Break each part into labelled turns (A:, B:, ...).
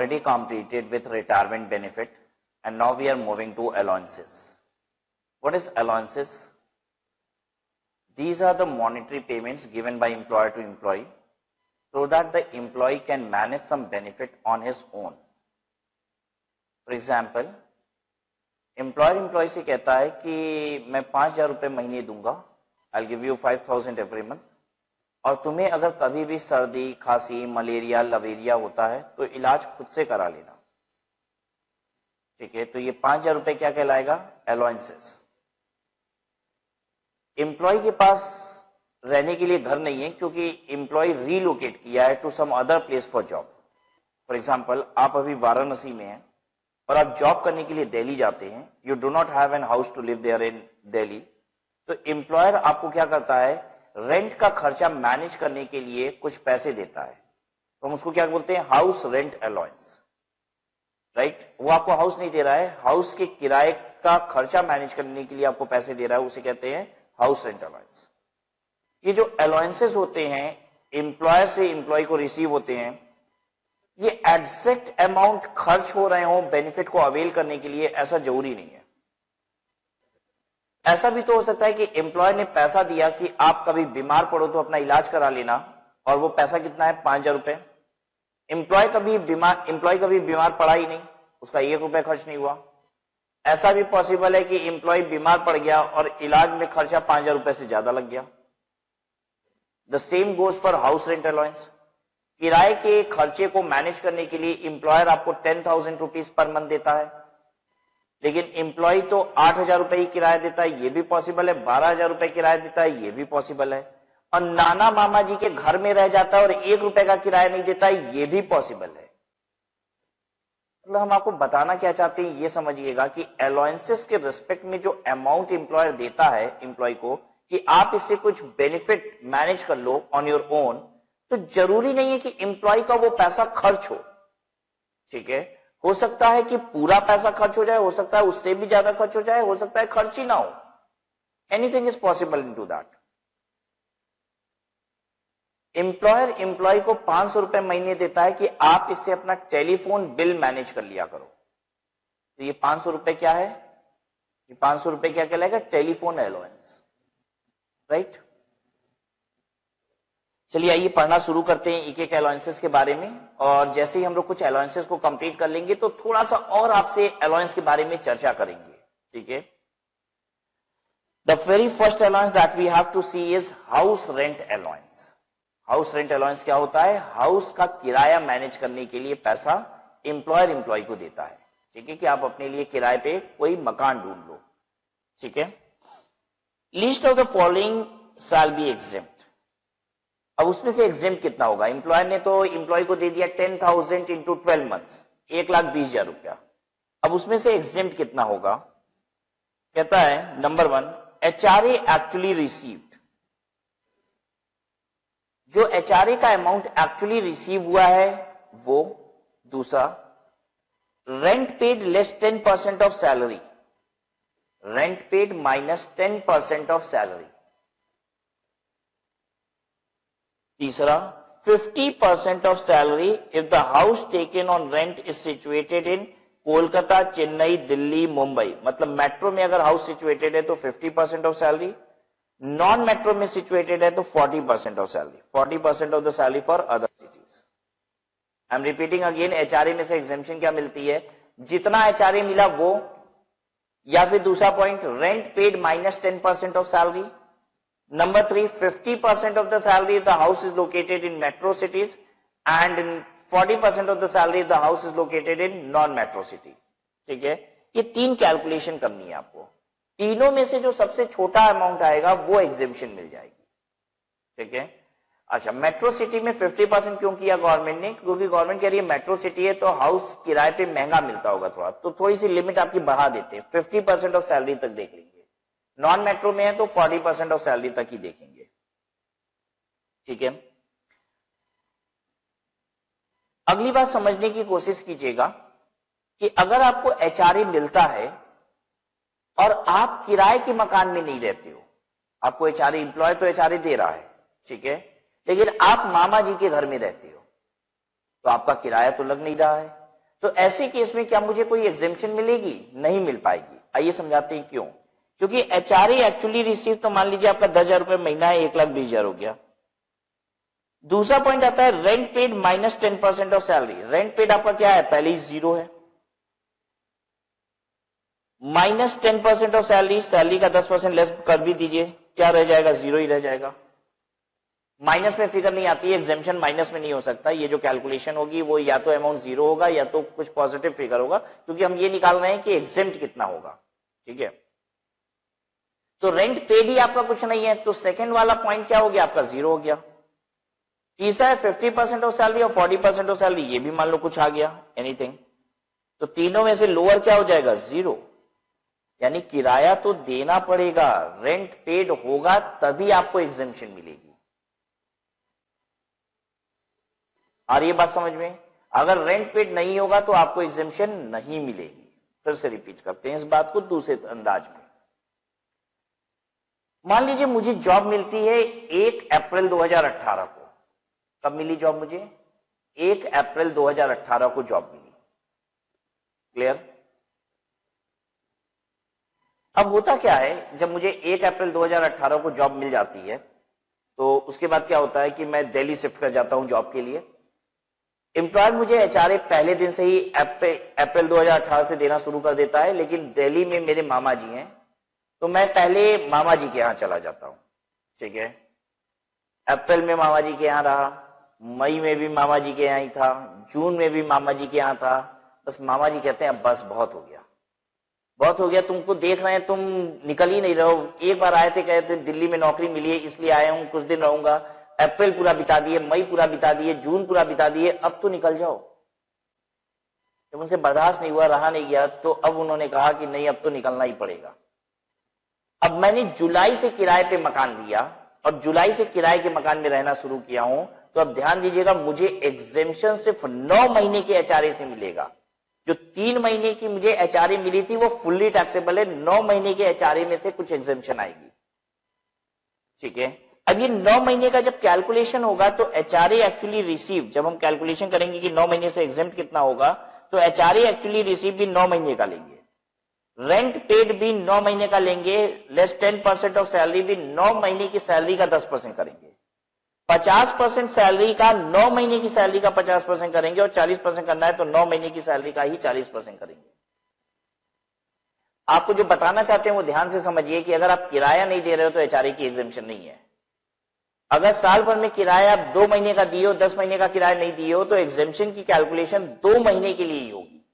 A: already completed with retirement benefit, and now we are moving to allowances. What is allowances? These are the monetary payments given by employer to employee so that the employee can manage some benefit on his own. For example, employer employee से कहता है कि मैं 5,000 रुपए महीने दूंगा, I'll give you 5,000 every month, और तुम्हें अगर कभी भी सर्दी, खांसी, मलेरिया, लवेरिया होता है तो इलाज खुद से करा लेना. ठीक है, तो ये 5,000 रुपए क्या कहलाएगा? अलाउंसेस. एम्प्लॉय के पास रहने के लिए घर नहीं है क्योंकि एम्प्लॉय रीलोकेट किया है to some other place for job. For example, आप अभी वाराणसी में हैं और आप जॉब करने के लिए दिल्ली जाते हैं. You do not have an house to live there in Delhi. तो एम्प्लॉयर आपको क्या करता है? रेंट का खर्चा मैनेज करने के लिए कुछ पैसे देता है. तो हम उसको क्या बोलते हैं? House rent allowance. राइट? वो आपको हाउस नहीं दे रहा है, हाउस के किराए का खर्चा मैनेज करने के लिए आपको पैसे दे रहा है, उसे कहते हैं हाउस रेंट अलाउंस. ये जो अलाउंसेस होते हैं एम्प्लॉयर से एम्प्लॉय को रिसीव होते हैं, ये एग्जैक्ट अमाउंट खर्च हो रहे हो बेनिफिट को अवेल करने के लिए, ऐसा जरूरी नहीं है. ऐसा भी तो हो सकता है कि एम्प्लॉयर ने पैसा दिया कि आप कभी बीमार पड़ो तो अपना इलाज करा लेना, और वो पैसा कितना है? 5,000 रुपए. एम्प्लॉय कभी बीमार पड़ा ही नहीं, उसका 1 रुपए खर्च नहीं हुआ. ऐसा भी पॉसिबल है कि एम्प्लॉय बीमार पड़ गया और इलाज में खर्चा 5,000 रुपए से ज्यादा लग गया. The same goes for house rent allowance. किराए के खर्चे को मैनेज करने के लिए एम्प्लॉयर आपको 10,000 रुपीज पर मंथ देता है, लेकिन एम्प्लॉय तो 8,000 रुपए ही किराया देता है, ये भी पॉसिबल है. 12,000 रुपए किराया देता है, ये भी पॉसिबल है. और नाना मामा जी के घर में रह जाता है और 1 रुपए का किराया नहीं देता है, ये भी पॉसिबल है. मतलब हम आपको बताना क्या चाहते हैं ये समझिएगा कि अलाउंसेस के रिस्पेक्ट में जो अमाउंट एम्प्लॉयर देता है एम्प्लॉय को कि आप इससे कुछ बेनिफिट मैनेज कर लो ऑन योर ओन, तो जरूरी नहीं है कि एम्प्लॉय का वो पैसा खर्च हो. ठीक है, हो सकता है कि पूरा पैसा खर्च हो जाए, हो सकता है उससे भी ज्यादा खर्च हो जाए, हो सकता है खर्च ही ना हो. Anything is possible in to that. Employer employ को 500 रुपए महीने देता है कि आप इससे अपना टेलीफोन बिल मैनेज कर लिया करो. तो ये 500 रुपए क्या है? ये 500 रुपए क्या कहलाएगा? Telephone allowance. राइट? चलिए आइए पढ़ना शुरू करते हैं एक एक अलाउंसेस के बारे में, और जैसे ही हम लोग कुछ अलाउंसेस को कंप्लीट कर लेंगे तो थोड़ा सा और आपसे अलाउंस के बारे में चर्चा करेंगे. ठीक है, the very first allowance that we have to see is house rent allowance. House rent allowance क्या होता है? हाउस का किराया मैनेज करने के लिए पैसा एम्प्लॉयर एम्प्लॉय को देता है. ठीक है, कि आप अपने लिए किराए पे कोई मकान ढूंढ लो. ठीक है, list of the following shall be exempt. अब उसमें से एग्जेम्प्ट कितना होगा? एम्प्लॉयर ने तो एम्प्लॉय को दे दिया 10,000 इंटू 12 मंथ्स, 1,20,000 रुपया. अब उसमें से एग्जेम्प्ट कितना होगा? कहता है नंबर 1, एचआरए एक्चुअली रिसीव्ड. जो एचआरए का अमाउंट एक्चुअली रिसीव हुआ है वो. दूसरा, rent paid less 10% of salary. Rent paid minus 10% of salary. तीसरा, 50% of salary if the house taken on rent is situated इन कोलकाता, चेन्नई, दिल्ली, मुंबई. मतलब मेट्रो में अगर हाउस सिचुएटेड है तो 50% ऑफ सैलरी, नॉन मेट्रो में सिचुएटेड है तो 40% of salary. 40% of the salary for other cities. I am repeating again, HRA में से एग्जेम्पशन क्या मिलती है? जितना एचआरए मिला वो, या फिर दूसरा point, rent paid minus 10% of salary. Number 3, 50% of the salary if the house is located in metro cities, and 40% of the salary if the house is located in non-metro city. ठीक है, ये 3 calculation करनी है आपको. तीनों में से जो सबसे छोटा अमाउंट आएगा वो एग्जेम्पशन मिल जाएगी. ठीक है, अच्छा, मेट्रो सिटी में 50% क्यों किया गवर्नमेंट ने? क्योंकि गवर्नमेंट कह रही है मेट्रो सिटी है तो हाउस किराए पे महंगा मिलता होगा थोड़ा, तो थोड़ी सी लिमिट आपकी बढ़ा देते हैं, 50% ऑफ सैलरी तक देख लेंगे. नॉन मेट्रो में है तो 40% ऑफ सैलरी तक ही देखेंगे. ठीक है, अगली बात समझने की कोशिश कीजिएगा कि अगर आपको एचआरए मिलता है और आप किराए के मकान में नहीं रहते हो, आपको एचआरए, एम्प्लॉय तो एचआरए दे रहा है, ठीक है, लेकिन आप मामा जी के घर में रहते हो, तो आपका किराया तो लग नहीं रहा है. तो ऐसे केस में क्या मुझे कोई एग्जेम्पशन मिलेगी? नहीं मिल पाएगी। आइए समझाते हैं क्यों। क्योंकि एचआरए एक्चुअली रिसीव, तो मान लीजिए आपका 10,000 रुपए महीना है, 1,20,000 हो गया। दूसरा पॉइंट आता है rent paid minus 10% of salary. Rent paid आपका क्या है? पहले ही 0 है। माइनस 10% ऑफ सैलरी, सैलरी का 10% लेस कर भी दीजिए, क्या रह जाएगा? 0 ही रह जाएगा। माइनस में फिगर नहीं आती है, एग्जेम्पशन माइनस में नहीं हो सकता। ये जो कैलकुलेशन होगी वो या तो अमाउंट 0 होगा या तो कुछ पॉजिटिव फिगर होगा, क्योंकि हम ये निकाल रहे हैं कि एग्जेम्प्ट कितना होगा। ठीक है, तो रेंट पेड ही आपका कुछ नहीं है, तो सेकंड वाला पॉइंट क्या हो गया? आपका 0 हो गया। तीसरा है 50% ऑफ सैलरी और 40% ऑफ सैलरी, ये भी मान लो कुछ आ गया, एनीथिंग। तो तीनों में से लोअर क्या हो जाएगा? 0। यानी किराया तो देना पड़ेगा, रेंट पेड होगा तभी आपको एग्जेम्पशन मिलेगी। और ये बात समझ में, अगर रेंट पेड नहीं होगा तो आपको एग्जेम्पशन नहीं मिलेगी। फिर से रिपीट करते हैं इस बात को दूसरे अंदाज में। मान लीजिए मुझे जॉब मिलती है 1 अप्रैल 2018 को। कब मिली जॉब मुझे? 1 अप्रैल 2018 को जॉब मिली। क्लियर? अब होता क्या है, जब मुझे 1 अप्रैल 2018 को जॉब मिल जाती है तो उसके बाद क्या होता है कि मैं दिल्ली शिफ्ट कर जाता हूं जॉब के लिए। एम्प्लॉयर मुझे एचआरए पहले दिन से ही अप्रैल 2018 से देना शुरू कर देता है, लेकिन दिल्ली में मेरे मामा जी हैं, तो मैं पहले मामा जी के यहां चला जाता हूं। ठीक है, अप्रैल में मामा जी के यहां रहा, मई में भी मामा जी के यहां ही था, जून में भी मामा जी के यहां था। बस मामा जी कहते हैं अब बस बहुत हो गया, बहुत हो गया, तुमको देख रहे हैं तुम निकल ही नहीं रहे हो। एक बार आए थे, कहते दिल्ली में नौकरी मिली है इसलिए आया हूं, कुछ दिन रहूंगा। अप्रैल पूरा बिता दिए, मई पूरा बिता दिए, जून पूरा बिता दिए, अब तो निकल जाओ। जब उनसे बर्दाश्त नहीं हुआ, रहा नहीं गया, तो अब उन्होंने कहा कि नहीं अब तो निकलना ही पड़ेगा। अब मैंने जुलाई से किराए पे मकान लिया और जुलाई से किराए के मकान में रहना शुरू किया हूं। तो अब ध्यान दीजिएगा, मुझे एग्जेम्पशन सिर्फ 9 महीने के एचआरए से मिलेगा। जो 3 महीने की मुझे एचआरए मिली थी वो फुल्ली टैक्सेबल है, 9 महीने के एचआरए में से कुछ एग्जेम्पशन आएगी। ठीक है, अब ये 9 महीने का जब कैलकुलेशन होगा तो एचआरए एक्चुअली रिसीव, जब हम कैलकुलेशन करेंगे कि 9 महीने से एग्जेम्प्ट कितना होगा, तो एचआरए एक्चुअली रिसीव भी 9 महीने का लेंगे, रेंट पेड भी 9 महीने का लेंगे, लेस 10% ऑफ सैलरी भी 9 महीने की सैलरी का 10% करेंगे। 50% सैलरी का 9 महीने की सैलरी का 50% करेंगे, और 40% करना है तो 9 महीने की सैलरी का ही 40% करेंगे। आपको जो बताना चाहते हैं वो ध्यान से समझिए कि अगर आप किराया नहीं दे रहे हो तो एचआरए की एग्जेम्पशन नहीं है। अगर साल भर में किराया 2 महीने का दिए हो, 10 महीने का किराया नहीं दिए हो, तो एग्जेम्पशन की कैलकुलेशन 2 महीने के लिए ही होगी,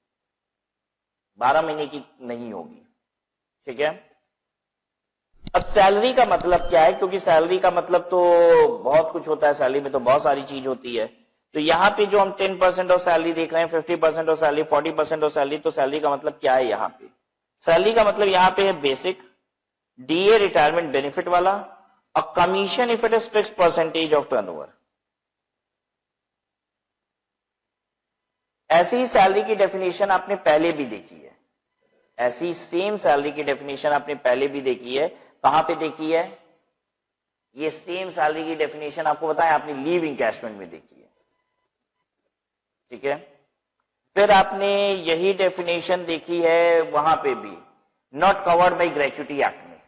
A: 12 महीने की नहीं होगी। ठीक है, अब सैलरी का मतलब क्या है, क्योंकि सैलरी का मतलब तो बहुत कुछ होता है, सैलरी में तो बहुत सारी चीज होती है। तो यहां पे जो हम 10% ऑफ सैलरी देख रहे हैं, 50% ऑफ सैलरी, 40% ऑफ सैलरी, तो सैलरी का मतलब क्या है यहां पे? सैलरी का मतलब यहां पे है बेसिक, डीए रिटायरमेंट बेनिफिट वाला, और commission if it is fixed percentage of turnover. ऐसी ही सैलरी की डेफिनेशन आपने पहले भी देखी है, ऐसी सेम सैलरी की डेफिनेशन आपने पहले भी देखी है। कहां पे देखी है? ये सेम सैलरी की डेफिनेशन आपको बताया आपने लीव इंकैशमेंट में देखी है। ठीक है, फिर आपने यही डेफिनेशन देखी है वहां पे भी, not covered by gratuity act में,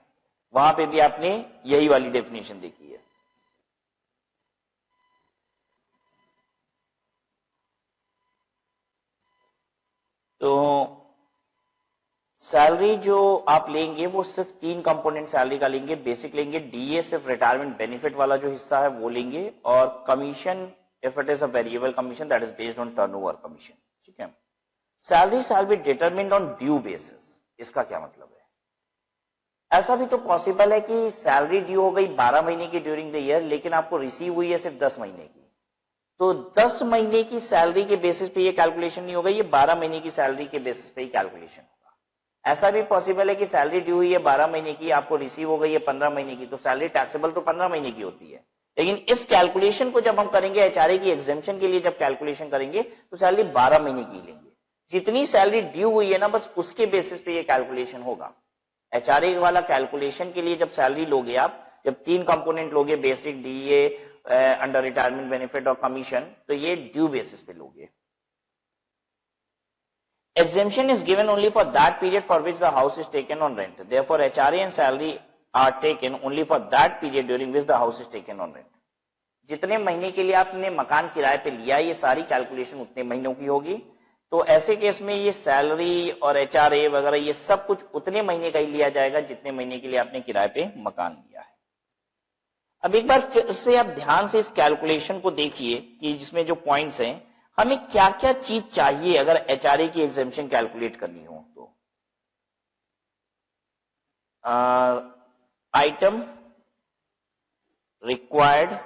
A: वहां पे भी आपने यही वाली डेफिनेशन देखी है। तो सैलरी जो आप लेंगे वो सिर्फ 3 कंपोनेंट सैलरी का लेंगे, बेसिक लेंगे, डीए सिर्फ रिटायरमेंट बेनिफिट वाला जो हिस्सा है वो लेंगे, और commission if it is a variable commission that is based on turnover commission. ठीक है, salary shall be determined on due basis. इसका क्या मतलब है? ऐसा भी तो पॉसिबल है कि सैलरी ड्यू हो गई 12 महीने की ड्यूरिंग द ईयर, लेकिन आपको रिसीव हुई है सिर्फ 10 महीने की, तो 10 महीने की सैलरी के बेसिस पे ये कैलकुलेशन नहीं होगा, ये 12 महीने की सैलरी के बेसिस पे ही कैलकुलेशन होगा। ऐसा भी पॉसिबल है कि सैलरी ड्यू हुई है 12 महीने की, आपको रिसीव हो गई है 15 महीने की, तो सैलरी टैक्सेबल तो 15 महीने की होती है, लेकिन इस कैलकुलेशन को जब हम करेंगे एचआरए की एग्जेम्पशन के लिए, जब कैलकुलेशन करेंगे तो सैलरी 12 महीने की लेंगे। जितनी सैलरी ड्यू हुई है ना, बस उसके बेसिस पे ये कैलकुलेशन होगा। एचआरए वाला कैलकुलेशन के लिए जब सैलरी लोगे आप, जब 3 कंपोनेंट लोगे, basic, DA, under retirement benefit और कमीशन, तो ये ड्यू बेसिस पे लोगे। Exemption is given only for that period for which the house is taken on rent. Therefore, HRA and salary are taken only for that period during which the house is taken on rent. जितने महीने के लिए आपने मकान किराए पे लिया, ये सारी कैलकुलेशन उतने महीनों की होगी। तो ऐसे केस में ये सैलरी और HRA वगैरह ये सब कुछ उतने महीने का ही लिया जाएगा जितने महीने के लिए आपने किराए पे मकान लिया है। अब एक बार फिर से आप ध्यान से इस कैलकुलेशन को देखिए कि जिसमें जो पॉइंट्स हैं, हमें क्या क्या चीज चाहिए अगर HRA की एग्जेम्पशन कैलकुलेट करनी हो तो। Item required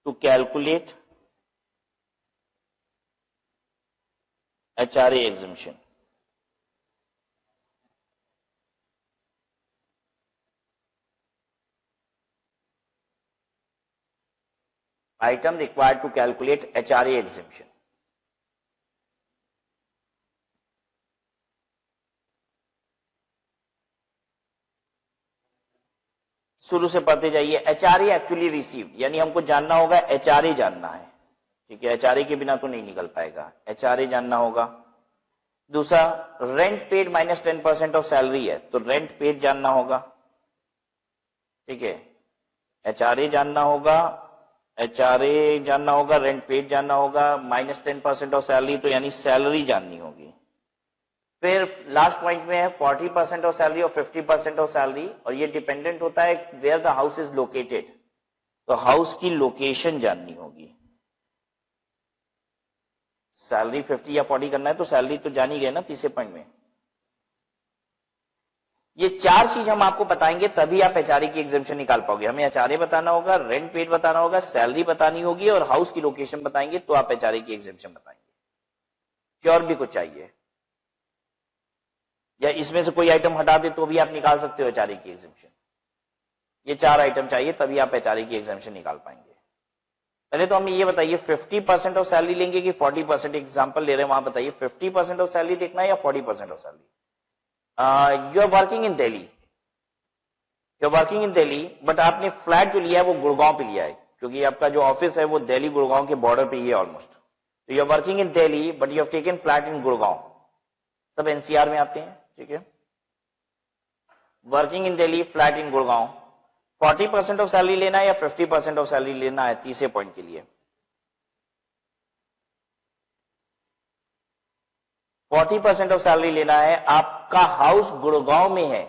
A: to calculate HRA exemption. Item required to calculate HRA exemption. शुरू से पढ़ते जाइए। HRA एक्चुअली रिसीव्ड, यानी हमको जानना होगा HRA जानना है, ठीक है। HRA के बिना तो नहीं निकल पाएगा, HRA जानना होगा। दूसरा rent paid minus 10% of salary है, तो रेंट पेड जानना होगा, ठीक है। HRA जानना होगा, HRA जानना होगा, रेंट पेड जानना होगा, माइनस 10% ऑफ सैलरी, तो यानी सैलरी जाननी होगी। फिर लास्ट पॉइंट में है 40% ऑफ सैलरी और 50% ऑफ सैलरी, और ये डिपेंडेंट होता है where the house is located, तो हाउस की लोकेशन जाननी होगी। सैलरी 50 या 40 करना है तो सैलरी तो जान ही गए ना तीसरे पॉइंट में। ये चार चीज हम आपको बताएंगे तभी आप HRA की एग्जेम्पशन निकाल पाओगे। हमें HRA बताना होगा, रेंट पेड बताना होगा, सैलरी बतानी होगी और हाउस की लोकेशन बताएंगे तो आप HRA की एग्जेम्पशन बताएंगे। क्या और भी कुछ चाहिए या इसमें से कोई आइटम हटा दे तो भी आप निकाल सकते हो HRA की एग्जेम्पशन। ये चार आइटम चाहिए तभी आप HRA की एग्जेम्पशन निकाल पाएंगे। पहले तो हमें ये बताइए 50% ऑफ सैलरी लेंगे कि 40%, एग्जांपल ले रहे हैं वहां बताइए 50% ऑफ सैलरी देखना है या 40% of salary. You are working in Delhi, you are working in Delhi, but आपने फ्लैट जो लिया है वो गुड़गांव पे लिया है क्योंकि आपका जो ऑफिस है वो दिल्ली गुड़गांव के बॉर्डर पे ही है ऑलमोस्ट। तो you are working in Delhi but you have taken flat in Gurgaon, सब NCR में आते हैं, ठीक है। Working in Delhi, flat in Gurgaon, 40% of salary लेना है या 50% ऑफ सैलरी लेना है तीसरे पॉइंट के लिए। 40% ऑफ सैलरी लेना है। आपका हाउस गुड़गांव में है,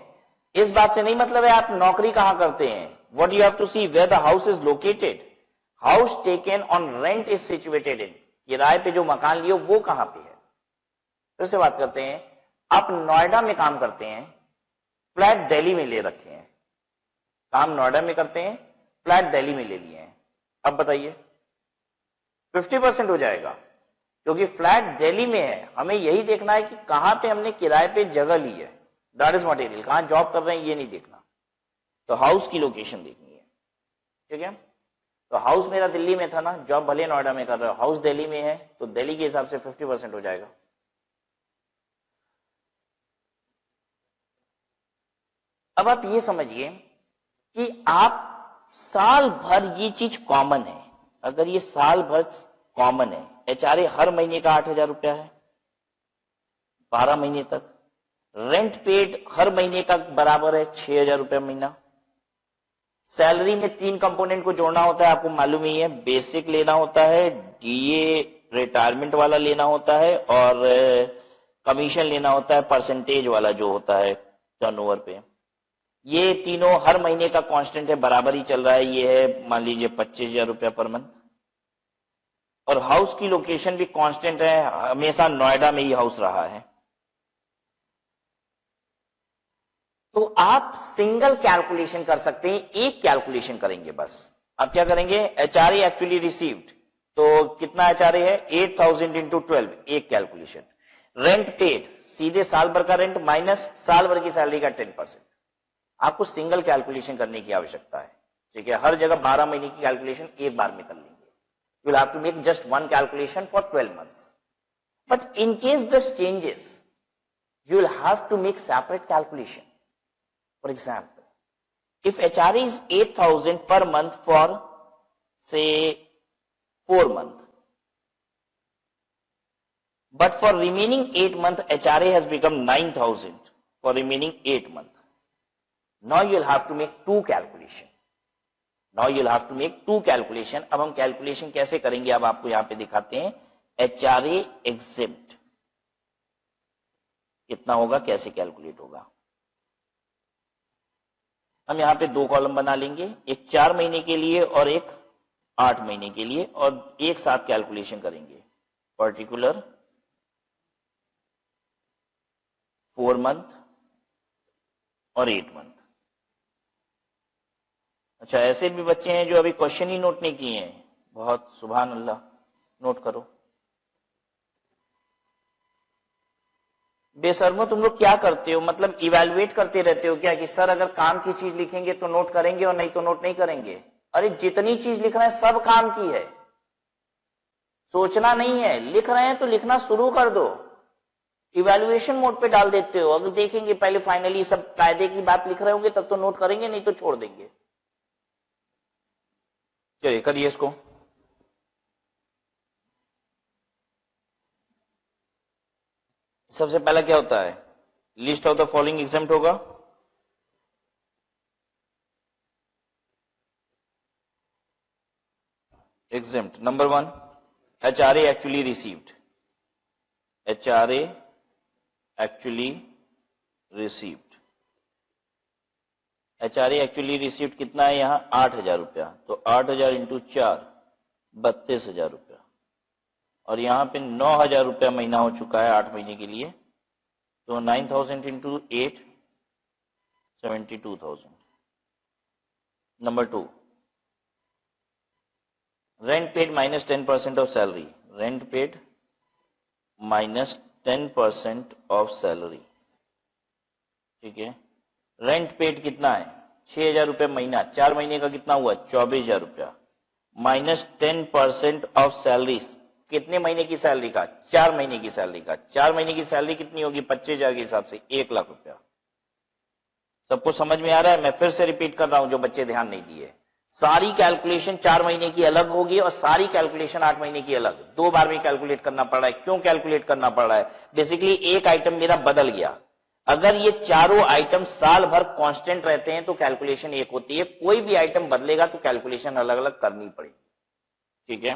A: इस बात से नहीं मतलब है आप नौकरी कहां करते हैं। What you have to see where the house is located. House taken on rent is situated in, किराए पे जो मकान लियो वो कहां पे है। फिर से बात करते हैं, आप नोएडा में काम करते हैं, फ्लैट दिल्ली में ले रखे हैं, काम नोएडा में करते हैं, फ्लैट दिल्ली में ले लिए हैं। अब बताइए 50% हो जाएगा क्योंकि फ्लैट दिल्ली में है। हमें यही देखना है कि कहां पे हमने किराए पे जगह ली है, दैट इज मटेरियल। कहां जॉब कर रहे हैं ये नहीं देखना, तो हाउस की लोकेशन देखनी है, ठीक है। तो हाउस मेरा दिल्ली में था ना, जॉब भले नोएडा में कर रहे हो, हाउस दिल्ली में है तो दिल्ली के हिसाब से 50% हो जाएगा। अब आप ये समझिए कि आप साल भर ये चीज कॉमन है, अगर ये साल भर कॉमन है, HRA हर महीने का 8,000 रुपया है 12 महीने तक, रेंट पेड हर महीने का बराबर है 6,000 रुपया महीना। सैलरी में 3 कंपोनेंट को जोड़ना होता है, आपको मालूम ही है, बेसिक लेना होता है, DA रिटायरमेंट वाला लेना होता है और कमीशन लेना होता है परसेंटेज वाला जो होता है टर्नओवर पे। ये तीनों हर महीने का कांस्टेंट है, बराबर ही चल रहा है। ये है मान लीजिए 25,000 रुपया पर मंथ। और हाउस की लोकेशन भी कांस्टेंट है, हमेशा नोएडा में ही हाउस रहा है। तो आप सिंगल कैलकुलेशन कर सकते हैं, एक कैलकुलेशन करेंगे बस। आप क्या करेंगे, HRA एक्चुअली रिसीव्ड, तो कितना HRA है 8,000 इंटू 12, एक कैलकुलेशन। रेंट पेड, सीधे साल भर का रेंट माइनस साल भर की सैलरी का 10%। आपको सिंगल कैलकुलेशन करने की आवश्यकता है, ठीक है। हर जगह 12 महीने की कैलकुलेशन एक बार में कर लेंगे। You will have to make just one calculation for 12 months. But in case this changes, you will have to make separate calculation. For example, if HRA is 8,000 per month for say 4 months, But for remaining 8 months, HRA has become 9,000 for remaining 8 months. Now you'll have to make two calculation. अब हम calculation कैसे करेंगे, अब आपको यहां पे दिखाते हैं. HRA exempt कितना होगा, कैसे कैलकुलेट होगा. हम यहां पे दो कॉलम बना लेंगे, एक 4 महीने के लिए और एक 8 महीने के लिए, और एक साथ कैलकुलेशन करेंगे. पर्टिकुलर 4 मंथ और 8 मंथ. अच्छा, ऐसे भी बच्चे हैं जो अभी क्वेश्चन ही नोट नहीं किए हैं. बहुत सुभान अल्लाह, नोट करो. बेशर्मो, तुम लोग क्या करते हो, मतलब इवैल्यूएट करते रहते हो क्या कि सर अगर काम की चीज लिखेंगे तो नोट करेंगे और नहीं तो नोट नहीं करेंगे. अरे जितनी चीज लिखना है सब काम की है, सोचना नहीं है. लिख रहे हैं तो लिखना शुरू कर दो. इवैल्यूएशन मोड पे डाल देते हो. अगर देखेंगे पहले फाइनली सब कायदे की बात लिख रहे होंगे तब तो नोट करेंगे, नहीं तो छोड़ देंगे. चलिए करिए इसको. सबसे पहला क्या होता है, list of the following exempt होगा. Exempt number 1, HRA actually received. HRA actually received. HRA actually received कितना है यहां, 8,000 रुपया. तो 8,000 इंटू 4 32,000 रुपया. और यहां पे 9,000 रुपया महीना हो चुका है 8 महीने के लिए. तो 9,000 into 8 72,000. Number 2, rent paid minus 10% of salary. Rent paid minus 10% of salary. ठीक है. रेंट पेड कितना है, 6,000 रुपये महीना. 4 महीने का कितना हुआ, 24,000 रुपया. Minus 10% of salary. कितने महीने की सैलरी का, 4 महीने की सैलरी का. 4 महीने की सैलरी कितनी होगी, 25,000 के हिसाब से 1 लाख रुपया. सबको समझ में आ रहा है. मैं फिर से रिपीट कर रहा हूं जो बच्चे ध्यान नहीं दिए. सारी कैलकुलेशन 4 महीने की अलग होगी और सारी कैलकुलेशन 8 महीने की अलग. 2 बार में कैलकुलेट करना पड़ रहा है. क्यों कैलकुलेट करना पड़ रहा है, बेसिकली एक आइटम मेरा बदल गया. अगर ये चारों आइटम साल भर कांस्टेंट रहते हैं तो कैलकुलेशन एक होती है. कोई भी आइटम बदलेगा तो कैलकुलेशन अलग अलग करनी पड़ेगी. ठीक है.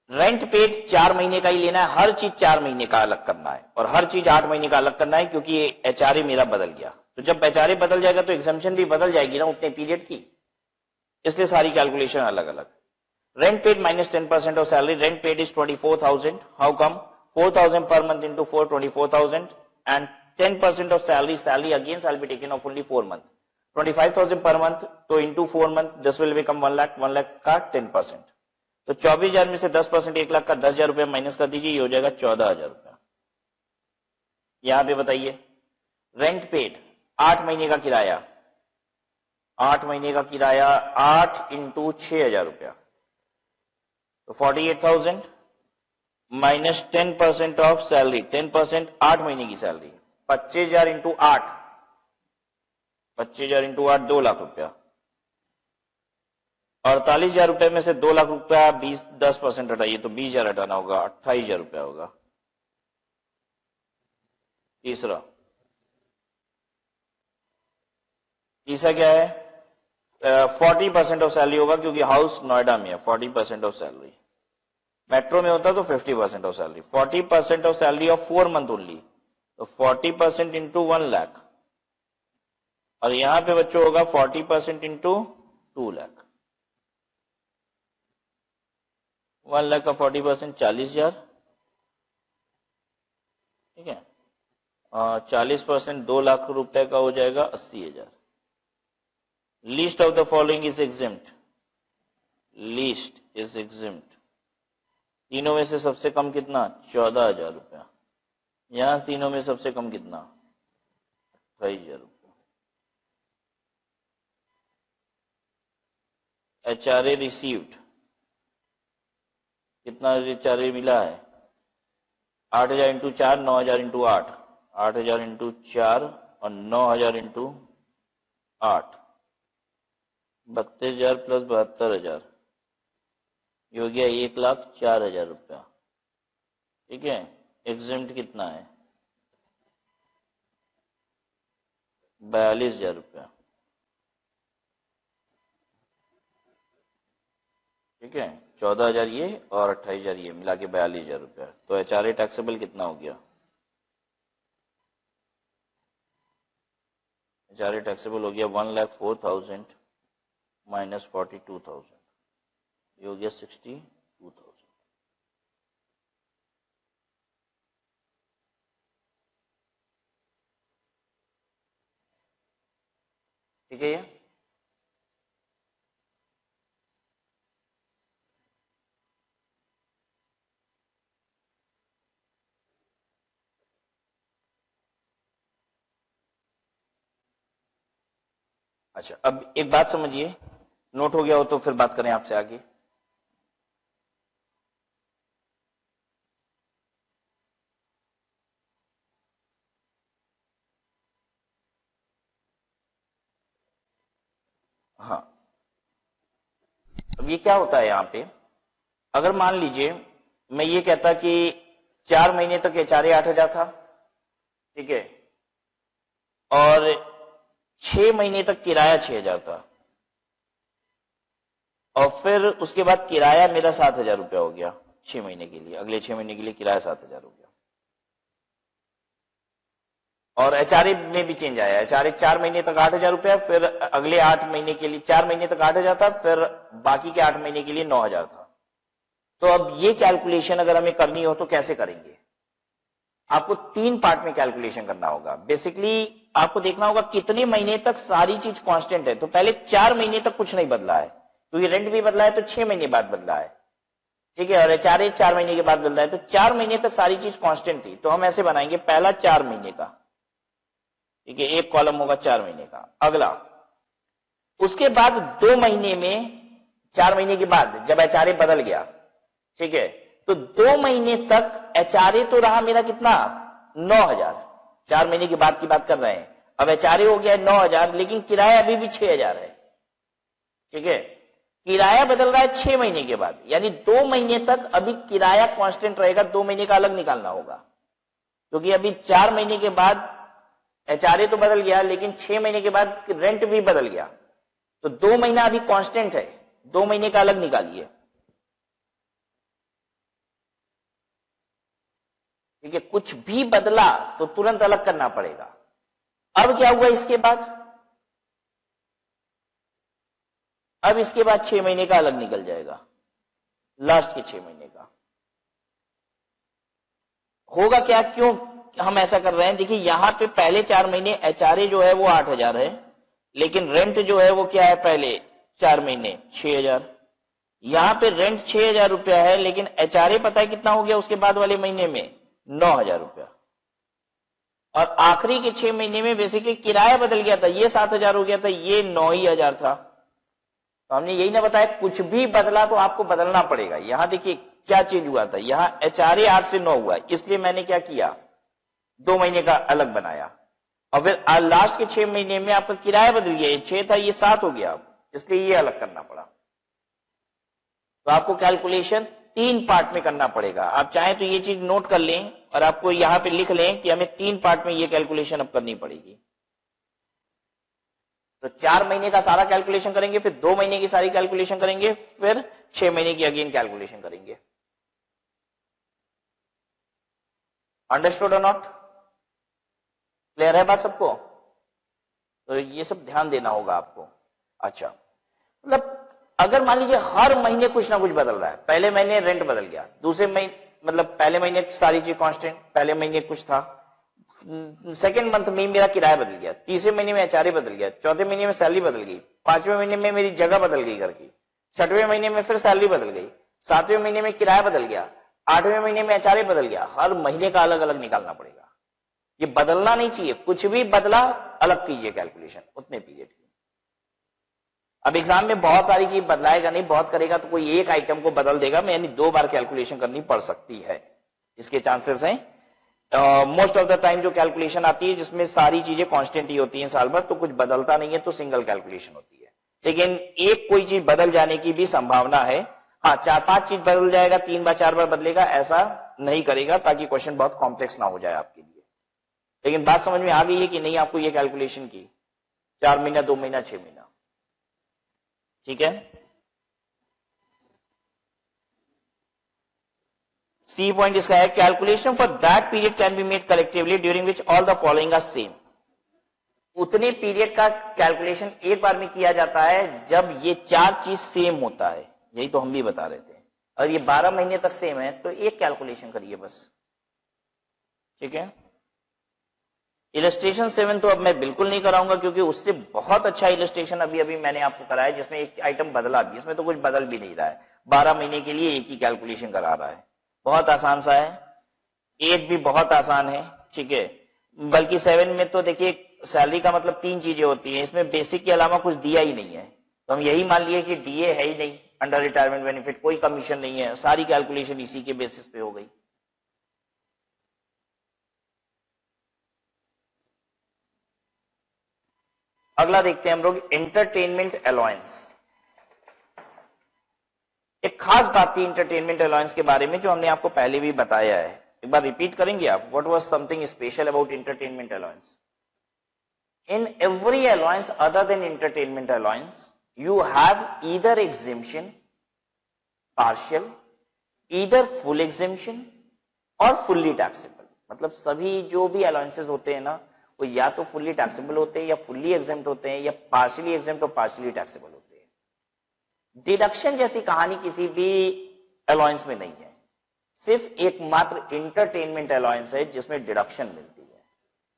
A: रेंट पेड 4 महीने का ही लेना है. हर चीज 4 महीने का अलग करना है और हर चीज 8 महीने का अलग करना है, क्योंकि ये HRA मेरा बदल गया. तो जब HRA बदल जाएगा तो एग्जम्पशन भी बदल जाएगी ना उतने पीरियड की, इसलिए सारी कैलकुलेशन अलग अलग. Rent paid minus 10% of salary. Rent paid is 24,000. How come, 4,000 per month into 4, 24,000, and 10% of salary. Salary again shall be taken of only 4 months. 25,000 per month. तो into 4 month this will become 1 lakh. 1 lakh का 10%. तो 24,000 में से 10% 1 लाख का 10,000 रुपया minus कर दीजिए, ये हो जाएगा 14,000 रुपया. यहां पे बताइए, रेंट पेड 8 महीने का किराया. 8 महीने का किराया 8 इंटू 6,000 रुपया, तो 48,000 माइनस 10% ऑफ सैलरी. 10% 8 महीने की सैलरी. 25,000 इंटू 8, 25,000 इंटू 8 2 लाख रुपया. 48,000 रुपए में से 2 लाख रुपया 10% हटाइए तो 20,000 हटाना होगा, 28,000 रुपया होगा. तीसरा क्या है, 40% ऑफ सैलरी होगा, क्योंकि हाउस नोएडा में है. 40% ऑफ सैलरी. मेट्रो में होता तो 50% of salary. 40% of salary of 4 month only, तो 40% इंटू 1 लाख. और यहां पे बच्चों होगा 40% इंटू 2 लाख. 1 लाख का 40% 40,000. ठीक है. 40% 2 लाख रुपए का हो जाएगा 80,000. List of the following is exempt. List is exempt. तीनों में से सबसे कम कितना, 14,000 रुपया. यहां तीनों में सबसे कम कितना, 28,000 रुपया. HRA रिसीव्ड कितना, HRA मिला है 8,000 इंटू 4, 9,000 इंटू 8, 8,000 इंटू 4 और 9,000 इंटू 8, 32,000 प्लस 72,000, ये हो गया 1,04,000 रुपया. ठीक है, एग्जेम्प्ट कितना है 42,000 रुपया। ठीक है, 14,000 ये और 28,000 ये मिला के 42,000 रुपया। तो HRA टैक्सेबल कितना हो गया? HRA टैक्सेबल हो गया 1,04,000 माइनस 42,000, ये हो गया 62,000। ठीक है, ये अच्छा। अब एक बात समझिए, नोट हो गया हो तो फिर बात करें आपसे आगे। हाँ, अब ये क्या होता है यहां पे, अगर मान लीजिए मैं ये कहता कि 4 महीने तक HRA 8,000 था, ठीक है, और 6 महीने तक किराया 6,000 था, और फिर उसके बाद किराया मेरा 7,000 रुपया हो गया 6 महीने के लिए, अगले 6 महीने के लिए किराया 7,000 हो गया। और HRA में भी चेंज आया, HRA 4 महीने तक 8,000 रुपया, फिर अगले 8 महीने के लिए 4 महीने तक 8,000 था, फिर बाकी के 8 महीने के लिए 9,000 था। तो अब ये कैलकुलेशन अगर हमें करनी हो तो कैसे करेंगे? आपको 3 पार्ट में कैलकुलेशन करना होगा। बेसिकली आपको देखना होगा कितने महीने तक सारी चीज कांस्टेंट है। तो पहले 4 महीने तक कुछ नहीं बदला है, क्योंकि रेंट भी बदला है तो 6 महीने बाद बदला है, ठीक है, और HRA 4 महीने के बाद बदला है, तो 4 महीने तक सारी चीज कांस्टेंट थी। तो हम ऐसे बनाएंगे, पहला 4 महीने का, ठीक है, एक कॉलम होगा 4 महीने का। अगला, उसके बाद 2 महीने में, 4 महीने के बाद जब HRA बदल गया, ठीक है, तो 2 महीने तक HRA तो रहा मेरा कितना 9,000, 4 महीने के बाद की बात कर रहे हैं। अब HRA हो गया 9,000, लेकिन किराया अभी भी 6,000 है, ठीक है, किराया बदल रहा है 6 महीने के बाद, यानी 2 महीने तक अभी किराया कांस्टेंट रहेगा, 2 महीने का अलग निकालना होगा, क्योंकि अभी 4 महीने के बाद HRA तो बदल गया, लेकिन 6 महीने के बाद रेंट भी बदल गया, तो 2 महीना अभी कांस्टेंट है, 2 महीने का अलग निकालिए, ठीक है, कुछ भी बदला तो तुरंत अलग करना पड़ेगा। अब क्या हुआ इसके बाद, अब इसके बाद 6 महीने का अलग निकल जाएगा, लास्ट के 6 महीने का होगा क्या, क्यों हम ऐसा कर रहे हैं? देखिए यहां पे पहले 4 महीने HRA जो है वो 8,000 है, लेकिन रेंट जो है वो क्या है, पहले 4 महीने 6,000, यहां पे रेंट 6,000 रुपया है, लेकिन HRA पता है कितना हो गया उसके बाद वाले महीने में 9,000 रुपया, और आखिरी के 6 महीने में बेसिकली किराया बदल गया था, ये 7,000 हो गया था, ये 9,000 था। तो हमने यही ना बताया, कुछ भी बदला तो आपको बदलना पड़ेगा। यहां देखिए क्या चेंज हुआ था, यहां HRA 8 से 9 हुआ, इसलिए मैंने क्या किया, 2 महीने का अलग बनाया, और फिर लास्ट के 6 महीने में आपका किराया बदल गया, ये 6 था ये 7 हो गया, इसलिए ये अलग करना पड़ा। तो आपको कैलकुलेशन 3 पार्ट में करना पड़ेगा। आप चाहें तो ये चीज नोट कर लें और आपको यहां पे लिख लें कि हमें 3 पार्ट में ये कैलकुलेशन अब करनी पड़ेगी। तो 4 महीने का सारा कैलकुलेशन करेंगे, फिर 2 महीने की सारी कैलकुलेशन करेंगे, फिर 6 महीने की अगेन कैलकुलेशन करेंगे। अंडरस्टूड और नॉट? क्लियर है बात सबको? तो ये सब ध्यान देना होगा आपको। अच्छा, मतलब अगर मान लीजिए हर महीने कुछ ना कुछ बदल रहा है, पहले महीने रेंट बदल गया, दूसरे महीने मतलब पहले महीने सारी चीज कांस्टेंट, पहले महीने कुछ था, सेकेंड मंथ में मेरा किराया बदल गया, तीसरे महीने में HRA बदल गया, चौथे महीने में सैलरी बदल गई, 5वें महीने में मेरी जगह बदल गई घर की, 6वें महीने में फिर सैलरी बदल गई, 7वें महीने में किराया बदल गया, 8वें महीने में HRA बदल गया। हर महीने का अलग अलग निकालना पड़ेगा, ये बदलना नहीं चाहिए, कुछ भी बदला अलग कीजिए कैलकुलेशन उतने पीरियड की। अब एग्जाम में बहुत सारी चीज बदलाएगा नहीं, बहुत करेगा तो कोई एक आइटम को बदल देगा, यानी 2 बार कैलकुलेशन करनी पड़ सकती है, इसके चांसेस हैं। मोस्ट ऑफ द टाइम जो कैलकुलेशन आती है जिसमें सारी चीजें कांस्टेंट ही होती हैं साल भर, तो कुछ बदलता नहीं है, तो सिंगल कैलकुलेशन होती है। लेकिन एक कोई चीज बदल जाने की भी संभावना है। हाँ, 4-5 चीज बदल जाएगा, 3 बार 4 बार बदलेगा, ऐसा नहीं करेगा ताकि क्वेश्चन बहुत कॉम्प्लेक्स ना हो जाए आपके लिए। लेकिन बात समझ में आ गई है कि नहीं आपको ये कैलकुलेशन की? 4 महीना, 2 महीना, 6 महीना, ठीक है। सी पॉइंट इसका है, calculation for that period can be made collectively during which all the following are same. उतने पीरियड का कैलकुलेशन एक बार में किया जाता है जब ये 4 चीज सेम होता है। यही तो हम भी बता रहे थे। और ये 12 महीने तक सेम है तो एक कैलकुलेशन करिए बस, ठीक है। इलस्ट्रेशन 7 तो अब मैं बिल्कुल नहीं कराऊंगा क्योंकि उससे बहुत अच्छा इलस्ट्रेशन अभी अभी मैंने आपको कराया जिसमें एक आइटम बदला भी, इसमें तो कुछ बदल भी नहीं रहा है। 12 महीने के लिए एक ही कैलकुलेशन करा रहा है, बहुत आसान सा है। 8 भी बहुत आसान है, ठीक है। बल्कि 7 में तो देखिए सैलरी का मतलब 3 चीजें होती हैं, इसमें बेसिक के अलावा कुछ दिया ही नहीं है। तो हम यही मान लिए कि डीए है ही नहीं, अंडर रिटायरमेंट बेनिफिट कोई कमीशन नहीं है, सारी कैलकुलेशन इसी के बेसिस पे हो गई। अगला देखते हैं हम लोग, एंटरटेनमेंट अलाउंस। एक खास बात थी एंटरटेनमेंट अलाउंस के बारे में जो हमने आपको पहले भी बताया है, एक बार रिपीट करेंगे आप? What was something special about entertainment allowance? In every allowance other than entertainment allowance, you have either exemption, partial, either full exemption or fully taxable। मतलब सभी जो भी allowances होते हैं ना वो या तो fully taxable होते हैं या fully exempt होते हैं या partially exempt और partially taxable होते हैं। डिडक्शन जैसी कहानी किसी भी allowance में नहीं है, सिर्फ एकमात्र entertainment allowance है जिसमें डिडक्शन मिलती है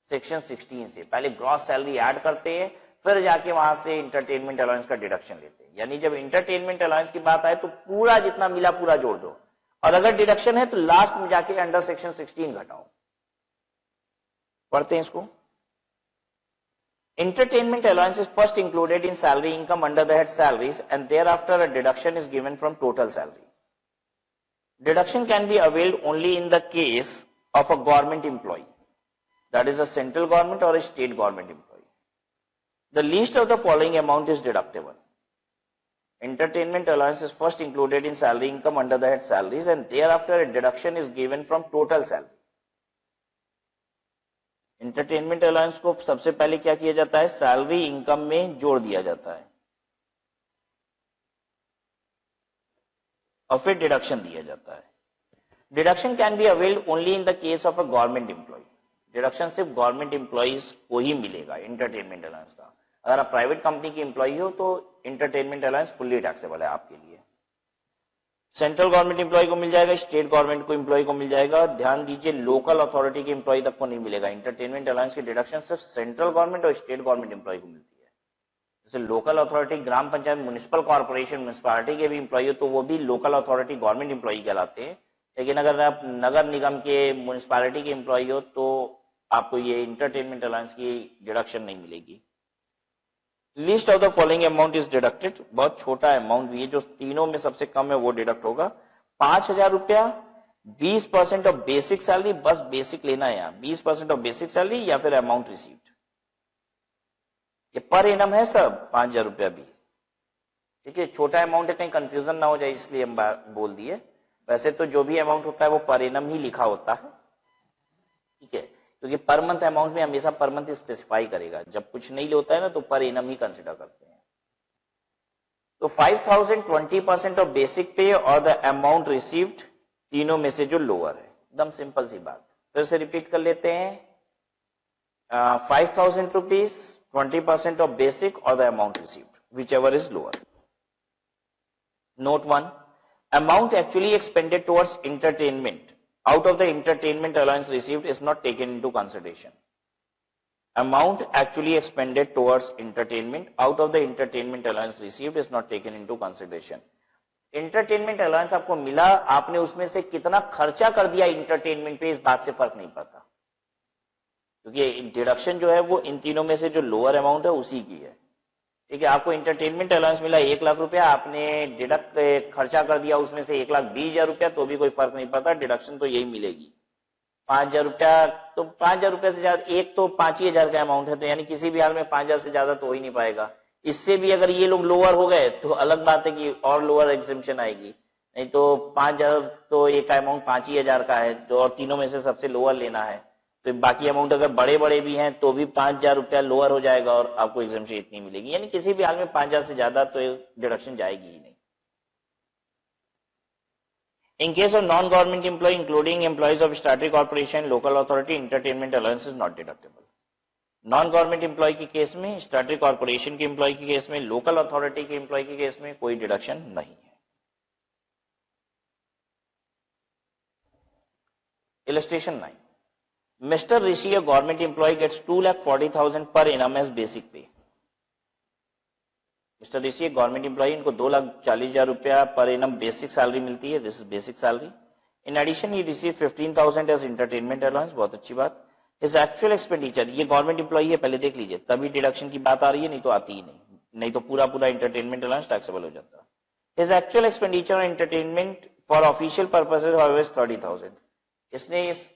A: सेक्शन 16 से। पहले ग्रॉस सैलरी ऐड करते हैं फिर जाके वहां से इंटरटेनमेंट अलाउंस का डिडक्शन लेते हैं। यानी जब इंटरटेनमेंट अलाउंस की बात आए तो पूरा जितना मिला पूरा जोड़ दो, और अगर डिडक्शन है तो लास्ट में जाके अंडर सेक्शन 16 घटाओ। पढ़ते हैं इसको। Entertainment allowance is first included in salary income under the head salaries and thereafter a deduction is given from total salary. Deduction can be availed only in the case of a government employ, that is a central government or a state government employee. The least of the following amount is deductible. Entertainment allowance is first included in salary income under the head salaries and thereafter a deduction is given from total salary. Entertainment allowance को सबसे पहले क्या किया जाता है? Salary income में जोड़ दिया जाता है और फिर डिडक्शन दिया जाता है। Deduction can be availed only in the case of a government employ. Deduction सिर्फ गवर्नमेंट एम्प्लॉइज को ही मिलेगा एंटरटेनमेंट अलाउंस का। अगर आप प्राइवेट कंपनी की एम्प्लॉई हो तो इंटरटेनमेंट अलाउंस फुल्ली टैक्सेबल है आपके लिए। सेंट्रल गवर्नमेंट एम्प्लॉय को मिल जाएगा, स्टेट गवर्नमेंट को एम्प्लॉय को मिल जाएगा। ध्यान दीजिए लोकल अथॉरिटी के एम्प्लॉय तक को नहीं मिलेगा। इंटरटेनमेंट अलाउंस की डिडक्शन सिर्फ सेंट्रल गवर्नमेंट और स्टेट गवर्नमेंट एम्प्लॉय को मिलती है। जैसे लोकल अथॉरिटी, ग्राम पंचायत, म्युनिसिपल कॉर्पोरेशन, म्युनिसिपालिटी के भी एम्प्लॉय हो तो वो भी लोकल अथॉरिटी गवर्नमेंट एम्प्लॉय कहलाते हैं। लेकिन अगर आप नगर निगम के, म्युनिसिपालिटी के एम्प्लॉय हो तो आपको ये इंटरटेनमेंट अलाउंस की डिडक्शन नहीं मिलेगी। List of the following amount is deducted. बहुत छोटा अमाउंट भी है, जो तीनों में सबसे कम है वो डिडक्ट होगा। 5,000 रुपया, 20% ऑफ बेसिक सैलरी, बस बेसिक लेना है यहाँ, 20% ऑफ बेसिक सैलरी या फिर अमाउंट रिसीव्ड। ये पर एनम है सब 5,000 रुपया भी, ठीक है। छोटा अमाउंट है, कहीं कंफ्यूजन ना हो जाए इसलिए हम बोल दिए। वैसे तो जो भी अमाउंट होता है वो पर एनम ही लिखा होता है, ठीक है, क्योंकि पर मंथ अमाउंट में हमेशा पर मंथ स्पेसिफाई करेगा। जब कुछ नहीं होता है ना तो पर एनम ही कंसिडर करते हैं। तो 5,000, 20% ऑफ बेसिक पे और द अमाउंट रिसीव्ड, तीनों में से जो लोअर है। एकदम सिंपल सी बात, फिर से रिपीट कर लेते हैं। 5,000 रुपीज, 20% ऑफ बेसिक और the amount received, which ever is lower. Note 1, amount actually expended towards entertainment out of the entertainment allowance received is not taken into consideration. Amount actually expended towards entertainment out of the entertainment allowance received is not taken into consideration. Entertainment allowance आपको मिला, आपने उसमें से कितना खर्चा कर दिया entertainment पे, इस बात से फर्क नहीं पड़ता, क्योंकि डिडक्शन जो है वो इन तीनों में से जो लोअर अमाउंट है उसी की है, ठीक है। आपको इंटरटेनमेंट अलाउंस मिला 1 लाख रुपया, आपने डिडक्ट खर्चा कर दिया उसमें से 1,20,000 रुपया, तो भी कोई फर्क नहीं पड़ता, डिडक्शन तो यही मिलेगी। 5,000 रुपया, तो 5,000 रुपया से ज्यादा, एक तो 5,000 का अमाउंट है, तो यानी किसी भी हाल में 5,000 से ज्यादा तो हो ही नहीं पाएगा। इससे भी अगर ये लोग लोअर हो गए तो अलग बात है कि और लोअर एग्जेम्पशन आएगी, नहीं तो 5,000 तो एक अमाउंट 5,000 का है, तो और तीनों में से सबसे लोअर लेना है, तो बाकी अमाउंट अगर बड़े बड़े भी हैं तो भी 5,000 रुपया लोअर हो जाएगा और आपको एग्जम्पशन इतनी मिलेगी, यानी किसी भी हाल में 5,000 से ज्यादा तो डिडक्शन जाएगी ही नहीं। In case of non-government employee, including employees of statutory corporation, local authority, entertainment allowance is not deductible. Non government employ के केस में, स्टैट्यूटरी कॉर्पोरेशन के एम्प्लॉय के केस में, लोकल अथॉरिटी के एम्प्लॉय के केस में कोई डिडक्शन नहीं है। Illustration 9. Mr. Rishi, a government employee, gets 2,40,000 per annum as basic pay. Mister Rishi एक गवर्नमेंट एम्प्लॉय, इनको 2,40,000 रुपया पर एनम बेसिक सैलरी मिलती है, this is basic salary. In addition he receive 15,000 as entertainment allowance, बहुत अच्छी बात। इस एक्चुअल एक्सपेंडिचर, ये गवर्नमेंट एम्प्लॉय है, पहले देख लीजिए, तभी डिडक्शन की बात आ रही है, नहीं तो आती ही नहीं, नहीं तो पूरा पूरा इंटरटेनमेंट अलाउंस टैक्सेबल हो जाता। His actual expenditure entertainment for official purposes always 30,000, इसने इस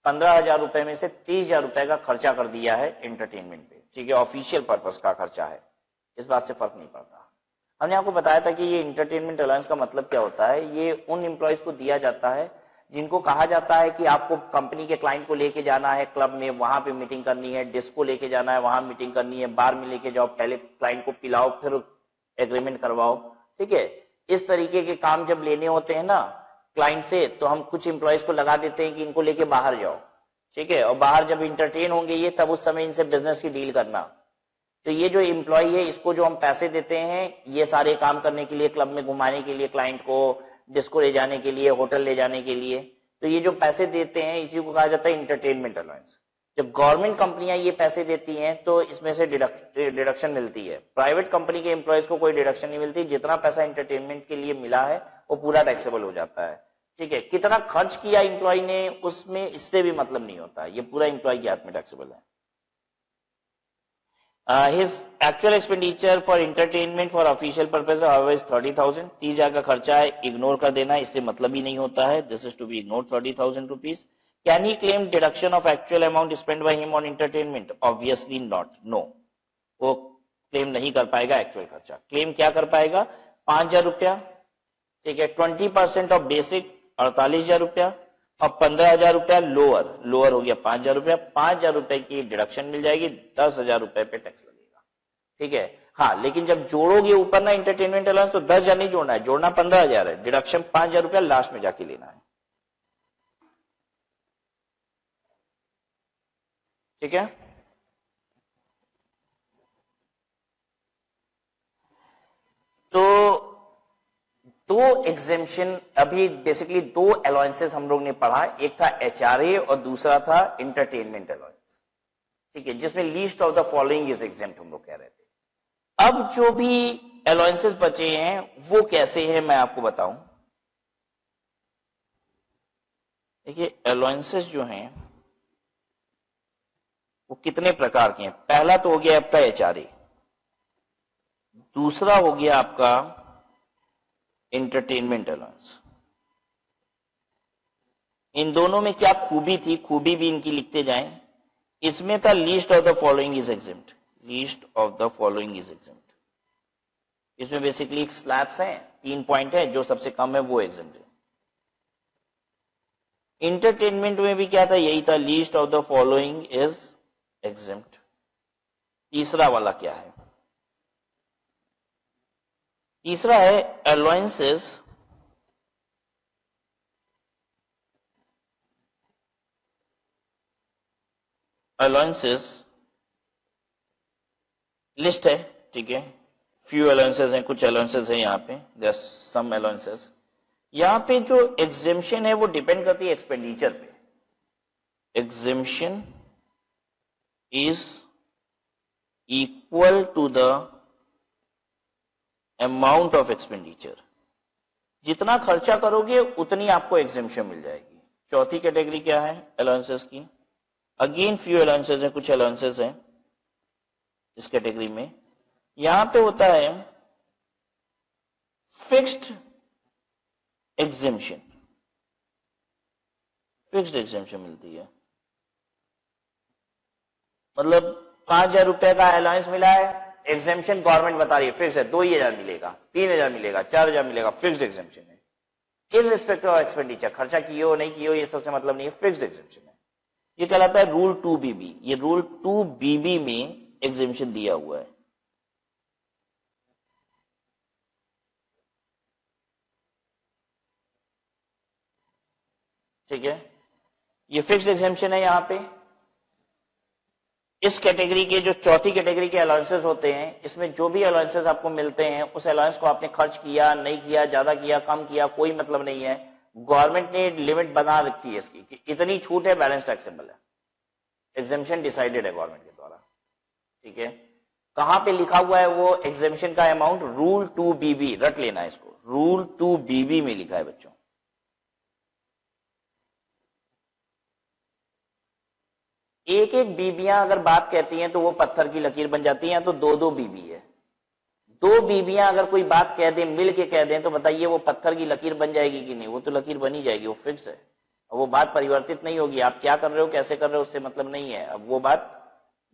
A: 15,000 रुपए में से 30,000 रुपए का खर्चा कर दिया है एंटरटेनमेंट पे, ठीक है, ऑफिशियल पर्पस का खर्चा है, इस बात से फर्क नहीं पड़ता। हमने आपको बताया था कि ये इंटरटेनमेंट अलाउंस का मतलब क्या होता है, ये उन एम्प्लॉयज को दिया जाता है जिनको कहा जाता है कि आपको कंपनी के क्लाइंट को लेके जाना है क्लब में, वहां पे मीटिंग करनी है, डिस्को लेके जाना है, वहां मीटिंग करनी है, बार में लेके जाओ, पहले क्लाइंट को पिलाओ फिर एग्रीमेंट करवाओ, ठीक है। इस तरीके के काम जब लेने होते हैं ना क्लाइंट से, तो हम कुछ एम्प्लॉयज को लगा देते हैं कि इनको लेके बाहर जाओ, ठीक है, और बाहर जब इंटरटेन होंगे ये, तब उस समय इनसे बिजनेस की डील करना। तो ये जो एम्प्लॉय है, इसको जो हम पैसे देते हैं ये सारे काम करने के लिए, क्लब में घुमाने के लिए, क्लाइंट को डिस्को ले जाने के लिए, होटल ले जाने के लिए, तो ये जो पैसे देते हैं इसी को कहा जाता है इंटरटेनमेंट अलाउंस। जब गवर्नमेंट कंपनियां ये पैसे देती हैं तो इसमें से डिडक्शन मिलती है। प्राइवेट कंपनी के एम्प्लॉयज को कोई डिडक्शन नहीं मिलती, जितना पैसा इंटरटेनमेंट के लिए मिला है वो पूरा टैक्सेबल हो जाता है, ठीक है। कितना खर्च किया एम्प्लॉय ने उसमें इससे भी मतलब नहीं होता, ये पूरा एम्प्लॉय के हाथ में टैक्सेबल है। His actual expenditure for entertainment for official purpose however is 30,000, 30,000 का खर्चा है, इग्नोर कर देना, इससे मतलब ही नहीं होता है, this is to be ignored 30,000 rupees. Can he claim deduction of actual amount spent by him on entertainment? Obviously not, no. वो क्लेम नहीं कर पाएगा एक्चुअल खर्चा। क्लेम क्या कर पाएगा, 5,000 रुपया, ठीक है, 20% ऑफ बेसिक 48,000 रुपया और 15,000 रुपया लोअर, लोअर हो गया 5,000 रुपया, 5,000 रुपए की डिडक्शन मिल जाएगी, 10,000 रुपए पे टैक्स लगेगा, ठीक है। हाँ, लेकिन जब जोड़ोगे ऊपर ना इंटरटेनमेंट अलाउंस, तो 10,000 नहीं जोड़ना है, जोड़ना 15,000 है, डिडक्शन 5,000 रुपया लास्ट में जाके लेना है, ठीक है। तो दो एग्जेम्पशन, अभी बेसिकली दो अलाउंसेस हम लोग ने पढ़ा, एक था एचआरए और दूसरा था इंटरटेनमेंट अलाउंस, ठीक है, जिसमें least of the following is exempt हम लोग कह रहे थे। अब जो भी अलाउंसेस बचे हैं वो कैसे हैं मैं आपको बताऊं। देखिए अलाउंसेस जो हैं वो कितने प्रकार के हैं। पहला तो हो गया आपका एचआरए, दूसरा हो गया आपका एंटरटेनमेंट अलाउंस। इन दोनों में क्या खूबी थी, खूबी भी इनकी लिखते जाएं। इसमें था least of the following is exempt, least of the following is exempt. इसमें बेसिकली स्लैब्स हैं, 3 पॉइंट है, जो सबसे कम है वो एग्जेम्प्ट है। इंटरटेनमेंट में भी क्या था, यही था, least of the following is exempt. तीसरा वाला क्या है, तीसरा है अलाउंसेस लिस्ट है, ठीक है, फ्यू अलाउंसेस हैं, कुछ अलाउंसेस हैं यहाँ पे, देयर सम अलाउंसेस। यहाँ पे जो एग्जेम्पशन है वो डिपेंड करती है एक्सपेंडिचर पे। Exemption is equal to the amount of expenditure, जितना खर्चा करोगे उतनी आपको एग्जेम्पशन मिल जाएगी। चौथी कैटेगरी क्या है अलाउंसेस की, अगेन फ्यू अलाउंसेस हैं, कुछ अलाउंसेस हैं इस कैटेगरी में। यहां पे होता है फिक्स्ड एग्जेम्पशन, फिक्स्ड एग्जेम्पशन मिलती है, मतलब 5,000 रुपए का अलाउंस मिला है, एग्जेम्पशन गवर्नमेंट बता रही है फिक्स है, 2,000 मिलेगा, 3,000 मिलेगा, 4,000 मिलेगा, फिक्स्ड एग्जेम्पशन है। इररिस्पेक्टिव ऑफ एक्सपेंडिचर, खर्चा किए हो नहीं किए हो ये सबसे मतलब नहीं है, फिक्स्ड एग्जेम्पशन है। ये कहलाता है रूल 2BB। ये रूल 2BB में एग्जेम्पशन दिया हुआ है। ठीक है, ये फिक्स्ड एग्जेम्पशन है। यहां पे इस कैटेगरी के जो चौथी कैटेगरी के अलाउंसेस होते हैं, इसमें जो भी अलाउंसेस आपको मिलते हैं उस अलाउंस को आपने खर्च किया नहीं किया, ज्यादा किया कम किया, कोई मतलब नहीं है। गवर्नमेंट ने लिमिट बना रखी है इसकी कि इतनी छूट है, बैलेंस टैक्सेबल है। एग्जेम्पशन डिसाइडेड है गवर्नमेंट के द्वारा। ठीक है, कहां पे लिखा हुआ है वो एग्जेम्पशन का अमाउंट? रूल 2BB, रट लेना है इसको, रूल 2BB में लिखा है बच्चों। एक एक बीबियां अगर बात कहती हैं तो वो पत्थर की लकीर बन जाती हैं, तो दो दो बीबी है। दो बीबियां अगर कोई बात कह दे, मिल के कह दें, तो बताइए वो पत्थर की लकीर बन जाएगी कि नहीं? वो तो लकीर बनी जाएगी, वो फिक्स है। वो बात परिवर्तित नहीं होगी। आप क्या कर रहे हो, कैसे कर रहे हो, उससे मतलब नहीं है। अब वो बात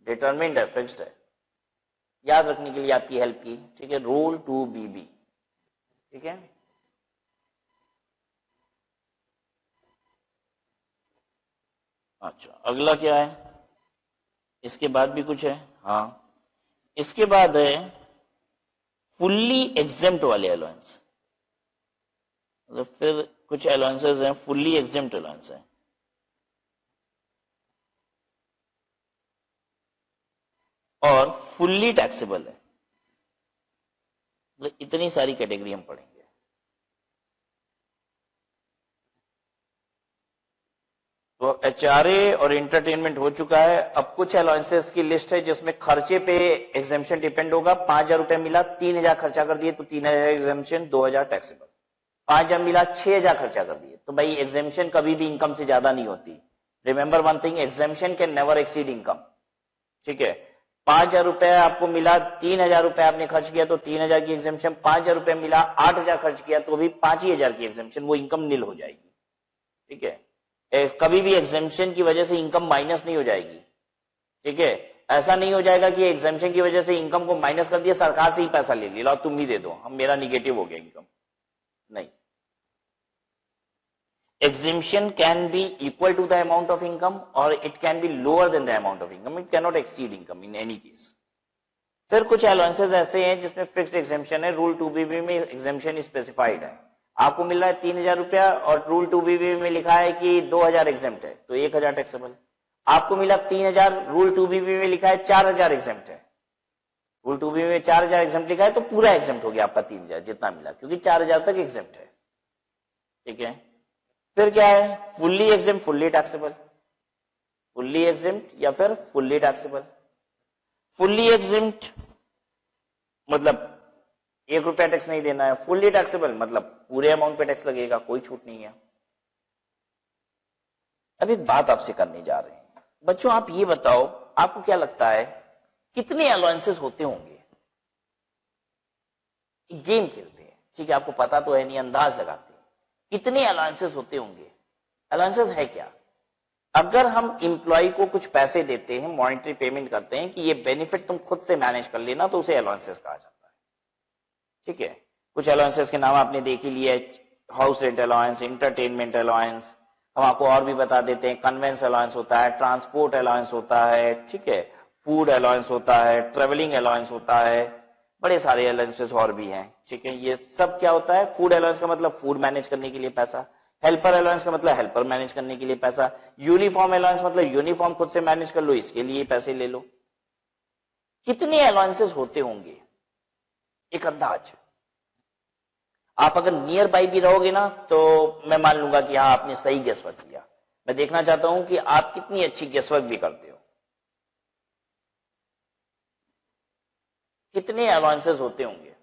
A: डिटरमिन्ड है, फिक्स्ड है। याद रखने के लिए आपकी हेल्प की। ठीक है, रूल 2BB। ठीक है, अच्छा अगला क्या है? इसके बाद भी कुछ है? हाँ, इसके बाद है फुल्ली एग्जेम्प्ट वाले अलाउंस। मतलब फिर कुछ अलाउंसेस हैं फुल्ली एग्जेम्प्ट अलाउंस है, और फुल्ली टैक्सेबल है। मतलब इतनी सारी कैटेगरी हम पढ़ेंगे। तो एचआरए और एंटरटेनमेंट हो चुका है। अब कुछ अलाउंसेस की लिस्ट है जिसमें खर्चे पे एग्जेम्पशन डिपेंड होगा। 5,000 रुपए मिला, 3,000 खर्चा कर दिए तो 3,000 एग्जेम्पशन, 2,000 टैक्सेबल। 5,000 मिला, 6,000 खर्चा कर दिए तो भाई एग्जेम्पशन कभी भी इनकम से ज्यादा नहीं होती। Remember one thing, exemption can never exceed income. ठीक है, 5,000 रुपए आपको मिला, 3,000 रुपए आपने खर्च किया तो 3,000 की एग्जेम्पशन। 5,000 रुपए मिला, 8,000 खर्च किया तो भी 5,000 की एग्जेम्पशन, वो इनकम नील हो जाएगी। ठीक है, कभी भी एग्जेम्पशन की वजह से इनकम माइनस नहीं हो जाएगी। ठीक है, ऐसा नहीं हो जाएगा कि एग्जेम्पशन की वजह से इनकम को माइनस कर दिया, सरकार से ही पैसा ले लिया, तुम ही दे दो, हम मेरा निगेटिव हो गया इनकम। नहीं, exemption can be equal to the amount of income or it can be lower than the amount of income. It cannot exceed income in any case. फिर कुछ अलाउंसेस ऐसे हैं जिसमें फिक्स्ड एग्जेम्पशन है। Rule 2BB में exemption specified है। आपको मिल रहा है 3,000 रुपया और रूल 2BB में लिखा है कि 2,000 एग्जेम्प्ट है तो 1,000 टैक्सेबल। आपको मिला 3,000, रूल 2BB में लिखा है 4,000 एग्जेम्प्ट है। रूल 2BB में 4,000 एग्जेम्प्ट लिखा है तो पूरा एग्जेम्प्ट हो गया आपका 3,000 जितना मिला, क्योंकि 4,000 तक एग्जेम्प्ट है। ठीक है, फिर क्या है? Fully exempt, fully taxable. Fully exempt या फिर फुल्ली टैक्सेबल। फुल्ली एग्जेम्प्ट मतलब 1 रुपया टैक्स नहीं देना है। फुल्ली टैक्सेबल मतलब पूरे अमाउंट पे टैक्स लगेगा, कोई छूट नहीं है। अब एक बात आपसे करने जा रहे हैं बच्चों, आप ये बताओ, आपको क्या लगता है कितने अलाउंसेस होते होंगे? गेम खेलते हैं, ठीक है, आपको पता तो है नहीं, अंदाज लगाते हैं कितने अलाउंसेस होते होंगे। अलाउंसेस है क्या? अगर हम इंप्लॉय को कुछ पैसे देते हैं, मॉनिटरी पेमेंट करते हैं कि ये बेनिफिट तुम खुद से मैनेज कर लेना, तो उसे अलाउंसेस कहा जाता है। ठीक है, कुछ अलाउंसेस के नाम आपने देख ही लिए, house rent allowance, entertainment allowance. हम आपको और भी बता देते हैं, कन्वेंस अलाउंस होता है, ट्रांसपोर्ट अलाउंस होता है, ठीक है, फूड अलाउंस होता है, ट्रेवलिंग अलाउंस होता है, बड़े सारे अलाउंसेस और भी हैं। ठीक है, ये सब क्या होता है? फूड अलाउंस का मतलब फूड मैनेज करने के लिए पैसा। हेल्पर अलाउंस का मतलब हेल्पर मैनेज करने के लिए पैसा। यूनिफॉर्म अलाउंस मतलब यूनिफॉर्म खुद से मैनेज कर लो, इसके लिए पैसे ले लो। कितने अलाउंसेस होते होंगे? एक अंदाज। आप अगर नियर बाई भी रहोगे ना तो मैं मान लूंगा कि हाँ आपने सही गेसवर्क किया। मैं देखना चाहता हूं कि आप कितनी अच्छी गेसवर्क भी करते हो। कितने अलाउंसेस होते होंगे?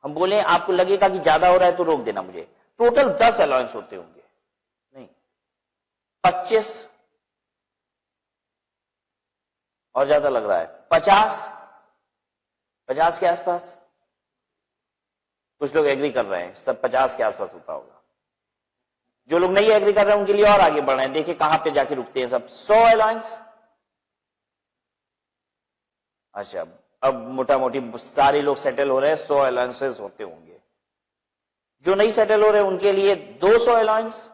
A: हम बोले आपको लगेगा कि ज्यादा हो रहा है तो रोक देना मुझे। टोटल 10 अलाउंस होते होंगे, नहीं 25 और ज्यादा लग रहा है, 50 के आसपास। कुछ लोग एग्री कर रहे हैं, सब 50 के आसपास होता होगा। जो लोग नहीं एग्री कर रहे हैं उनके लिए और आगे बढ़ रहे हैं, देखिए कहां पे जाके रुकते हैं सब। 100 अलाउंस। अच्छा, अब मोटा मोटी सारे लोग सेटल हो रहे हैं, 100 अलाउंसेस होते होंगे। जो नहीं सेटल हो रहे उनके लिए 200 allowance,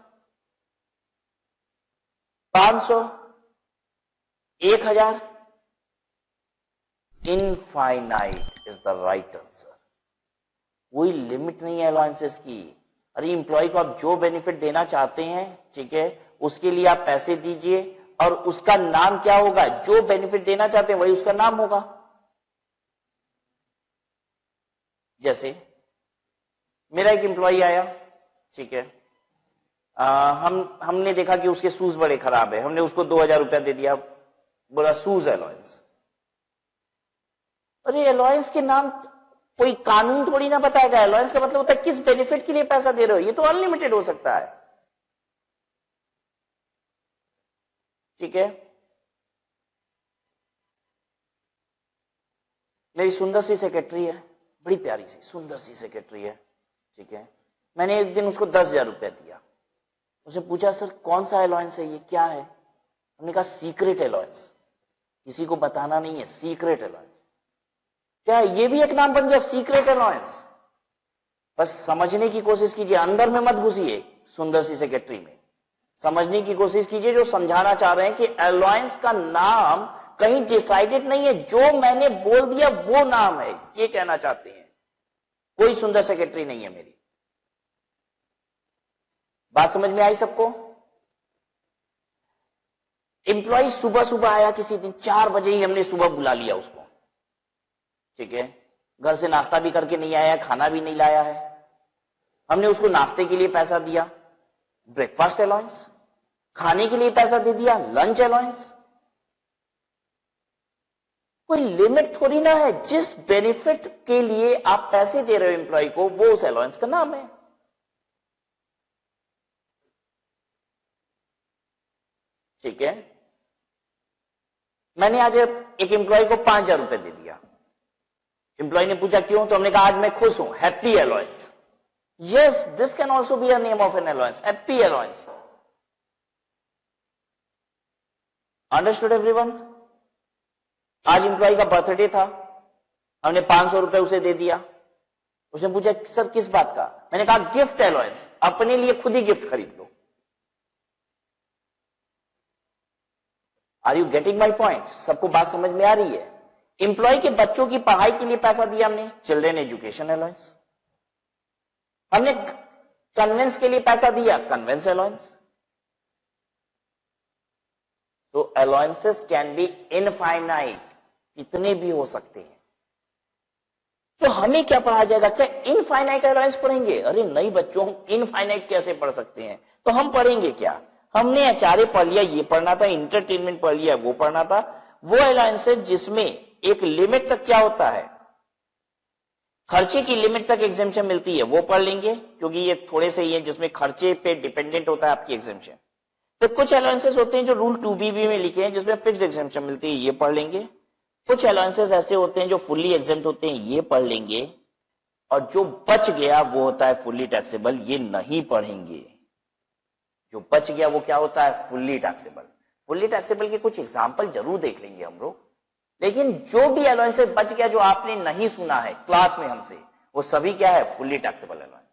A: 500, 1000, infinite is the right answer. कोई लिमिट नहीं है अलाउंसेस की। अरे इंप्लॉय को आप जो बेनिफिट देना चाहते हैं, ठीक है, उसके लिए आप पैसे दीजिए और उसका नाम क्या होगा, जो बेनिफिट देना चाहते हैं वही उसका नाम होगा। जैसे मेरा एक एम्प्लॉय आया, ठीक है, हमने देखा कि उसके शूज बड़े खराब है, हमने उसको 2000 रुपया दे दिया, बोला शूज अलाउंस। अरे अलाउंस के नाम कोई कानून थोड़ी ना बताएगा। अलाउंस का मतलब होता है किस बेनिफिट के लिए पैसा दे रहे हो। ये तो अनलिमिटेड हो सकता है, ठीक है। मेरी सुंदर सी सेक्रेटरी है, बड़ी प्यारी सी सुंदर सी सेक्रेटरी है, ठीक है। मैंने एक दिन उसको 10,000 रुपया दिया। उसने पूछा सर कौन सा अलाउंस है ये, क्या है? हमने कहा सीक्रेट अलाउंस, किसी को बताना नहीं है, सीक्रेट अलाउंस। क्या ये भी एक नाम बन गया, सीक्रेट अलाउंस? बस समझने की कोशिश कीजिए, अंदर में मत घुसिए सुंदर सी सेक्रेटरी में। समझने की कोशिश कीजिए जो समझाना चाह रहे हैं कि अलाउंस का नाम कहीं डिसाइडेड नहीं है, जो मैंने बोल दिया वो नाम है, ये कहना चाहते हैं। कोई सुंदर सेक्रेटरी नहीं है मेरी। बात समझ में आई सबको? एम्प्लॉय सुबह सुबह आया किसी दिन, 4 बजे ही हमने सुबह बुला लिया उसको, ठीक है। घर से नाश्ता भी करके नहीं आया, खाना भी नहीं लाया है। हमने उसको नाश्ते के लिए पैसा दिया, ब्रेकफास्ट अलाउंस, खाने के लिए पैसा दे दिया, लंच अलाउंस। कोई लिमिट थोड़ी ना है। जिस बेनिफिट के लिए आप पैसे दे रहे हो एम्प्लॉय को, वो उस अलाउंस का नाम है, ठीक है। मैंने आज एक एम्प्लॉय को 5,000 रुपए दे दिया। एम्प्लॉय ने पूछा क्यों, तो हमने कहा आज मैं खुश हूं, happy allowance. Yes, this can also be a name of an allowance, happy allowance. Understood everyone? आज एम्प्लॉय का बर्थडे था, हमने 500 रुपए उसे दे दिया। उसने पूछा सर किस बात का? मैंने कहा गिफ्ट अलाउंस, अपने लिए खुद ही गिफ्ट खरीद लो। Are you getting my point? सबको बात समझ में आ रही है? एम्प्लॉय के बच्चों की पढ़ाई के लिए पैसा दिया हमने, चिल्ड्रन एजुकेशन अलाउंस। हमने कन्वेंस के लिए पैसा दिया, कन्वेंस अलाउंस। तो अलाउंसेस कैन बी इनफाइनाइट, कितने भी हो सकते हैं। तो हमें क्या पढ़ा जाएगा? क्या इनफाइनाइट अलाउंस पढ़ेंगे? अरे नहीं बच्चों, इनफाइनाइट कैसे पढ़ सकते हैं? तो हम पढ़ेंगे क्या? हमने एचआरए पढ़ लिया, ये पढ़ना था, इंटरटेनमेंट पढ़ लिया, वो पढ़ना था। वो अलाउंसेस जिसमें एक लिमिट तक क्या होता है, खर्चे की लिमिट तक एग्जेम्पशन मिलती है, वो पढ़ लेंगे, क्योंकि ये थोड़े से ही है जिसमें खर्चे पे डिपेंडेंट होता है आपकी एग्जेम्पशन। तो कुछ अलाउंसेस होते हैं जो रूल 2BB में लिखे हैं, जिसमें फिक्स्ड एग्जेम्पशन मिलती है, ये पढ़ लेंगे। कुछ अलाउंसेस ऐसे होते हैं जो फुल्ली एग्जेम्प्ट होते हैं, ये पढ़ लेंगे। और जो बच गया वो होता है फुल्ली टैक्सेबल, ये नहीं पढ़ेंगे। जो बच गया वो क्या होता है? Fully taxable. फुल्ली टैक्सेबल के कुछ एग्जाम्पल जरूर देख लेंगे हम लोग, लेकिन जो भी अलाउंसेस बच गया जो आपने नहीं सुना है क्लास में हमसे, वो सभी क्या है? Fully taxable allowance.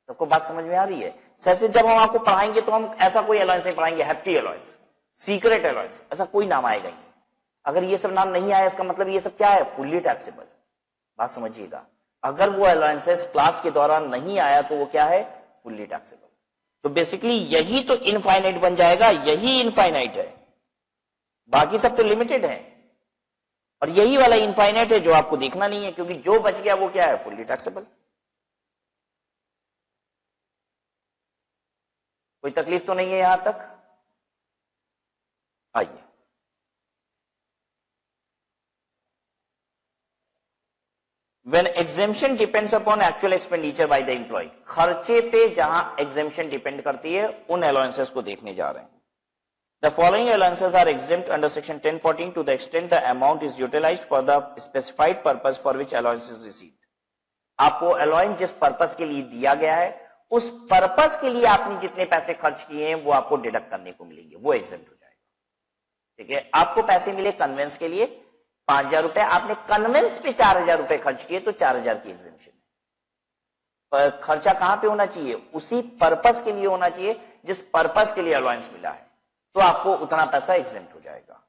A: सबको बात समझ में आ रही है? जैसे जब हम आपको पढ़ाएंगे तो हम ऐसा कोई अलाउंस नहीं पढ़ाएंगे, हैप्पी अलाउंस, सीक्रेट अलाउंस, ऐसा कोई नाम आएगा नहीं। अगर ये सब नाम नहीं आया, इसका मतलब ये सब क्या है? Fully taxable. बात समझिएगा। अगर वो अलाउंसेस क्लास के दौरान नहीं आया तो वो क्या है? Fully taxable. तो बेसिकली यही तो इनफाइनाइट बन जाएगा, यही इनफाइनाइट है, बाकी सब तो लिमिटेड है। और यही वाला इनफाइनाइट है जो आपको देखना नहीं है, क्योंकि जो बच गया वो क्या है? Fully taxable. कोई तकलीफ तो नहीं है यहां तक? आइए, When exemption depends upon actual expenditure by the employee, खर्चे पे जहां exemption depend करती है, उन allowances को देखने जा रहे हैं। The following allowances are exempt under section 1014 to the extent the amount is utilized for the specified purpose for which allowance is received. आपको allowance जिस पर्पस के लिए दिया गया है, उस पर्पस के लिए आपने जितने पैसे खर्च किए हैं वो आपको डिडक्ट करने को मिलेंगे, वो एग्जेम्प्ट हो जाएगा, ठीक है। आपको पैसे मिले कन्वेंस के लिए 5,000 रुपए, आपने कन्वेंस पे 4,000 रुपए खर्च किए तो 4,000 की एग्जेम्पशन है। खर्चा कहां पे होना चाहिए, उसी पर्पस के लिए होना चाहिए जिस पर्पस के लिए अलाउंस मिला है, तो आपको उतना पैसा एग्जेम्प्ट हो जाएगा।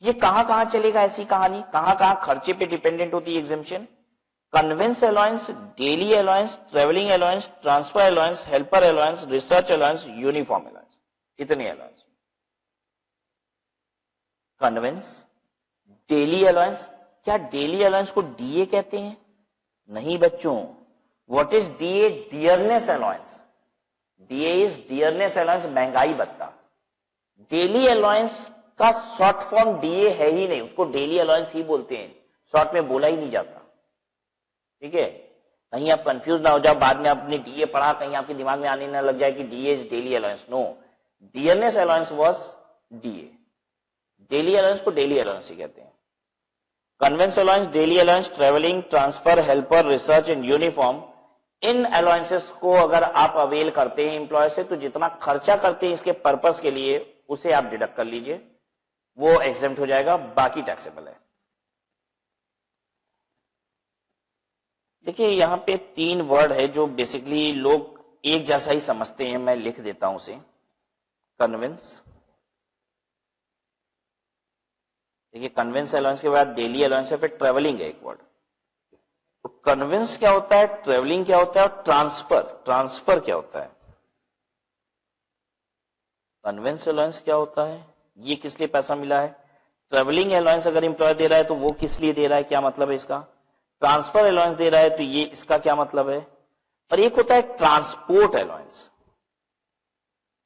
A: ये कहां चलेगा ऐसी कहानी, कहां खर्चे पे डिपेंडेंट होती है exemption? Convince allowance, daily allowance, travelling allowance, transfer allowance, helper allowance, research allowance, uniform allowance, इतने अलाउंस। कन्वेंस, डेली अलाउंस, क्या डेली अलाउंस को डीए कहते हैं? नहीं बच्चों। What is DA? Dearness allowance. DA is dearness allowance, महंगाई भत्ता। Daily allowance का शॉर्ट फॉर्म डीए है ही नहीं, उसको डेली अलाउंस ही बोलते हैं, शॉर्ट में बोला ही नहीं जाता। ठीक है, कहीं आप कंफ्यूज ना हो जाओ, बाद में आपने डीए पढ़ा, कहीं आपके दिमाग में आने ना लग जाए कि DA is daily allowance. No, dearness allowance was DA, daily allowance को डेली अलाउंस ही कहते हैं। Conveyance allowance, daily allowance, travelling, transfer, helper, research and uniform, इन अलाउंसेस को अगर आप अवेल करते हैं एम्प्लॉय से, तो जितना खर्चा करते हैं इसके पर्पस के लिए उसे आप डिडक्ट कर लीजिए, वो एग्जेम्प्ट हो जाएगा, बाकी टैक्सेबल है। देखिए यहां पे 3 वर्ड है जो बेसिकली लोग एक जैसा ही समझते हैं, मैं लिख देता हूं उसे। कन्वेंस, देखिए कन्वेंस अलाउंस के बाद डेली अलाउंस है, फिर ट्रेवलिंग है एक वर्ड। तो कन्वेंस क्या होता है, ट्रेवलिंग क्या होता है, और ट्रांसफर क्या होता है? कन्वेंस अलाउंस क्या होता है, ये किस लिए पैसा मिला है? ट्रेवलिंग अलाउंस अगर एम्प्लॉय दे रहा है तो वो किस लिए दे रहा है, क्या मतलब है इसका? ट्रांसफर अलाउंस दे रहा है तो ये इसका क्या मतलब है? और एक होता है ट्रांसपोर्ट अलाउंस।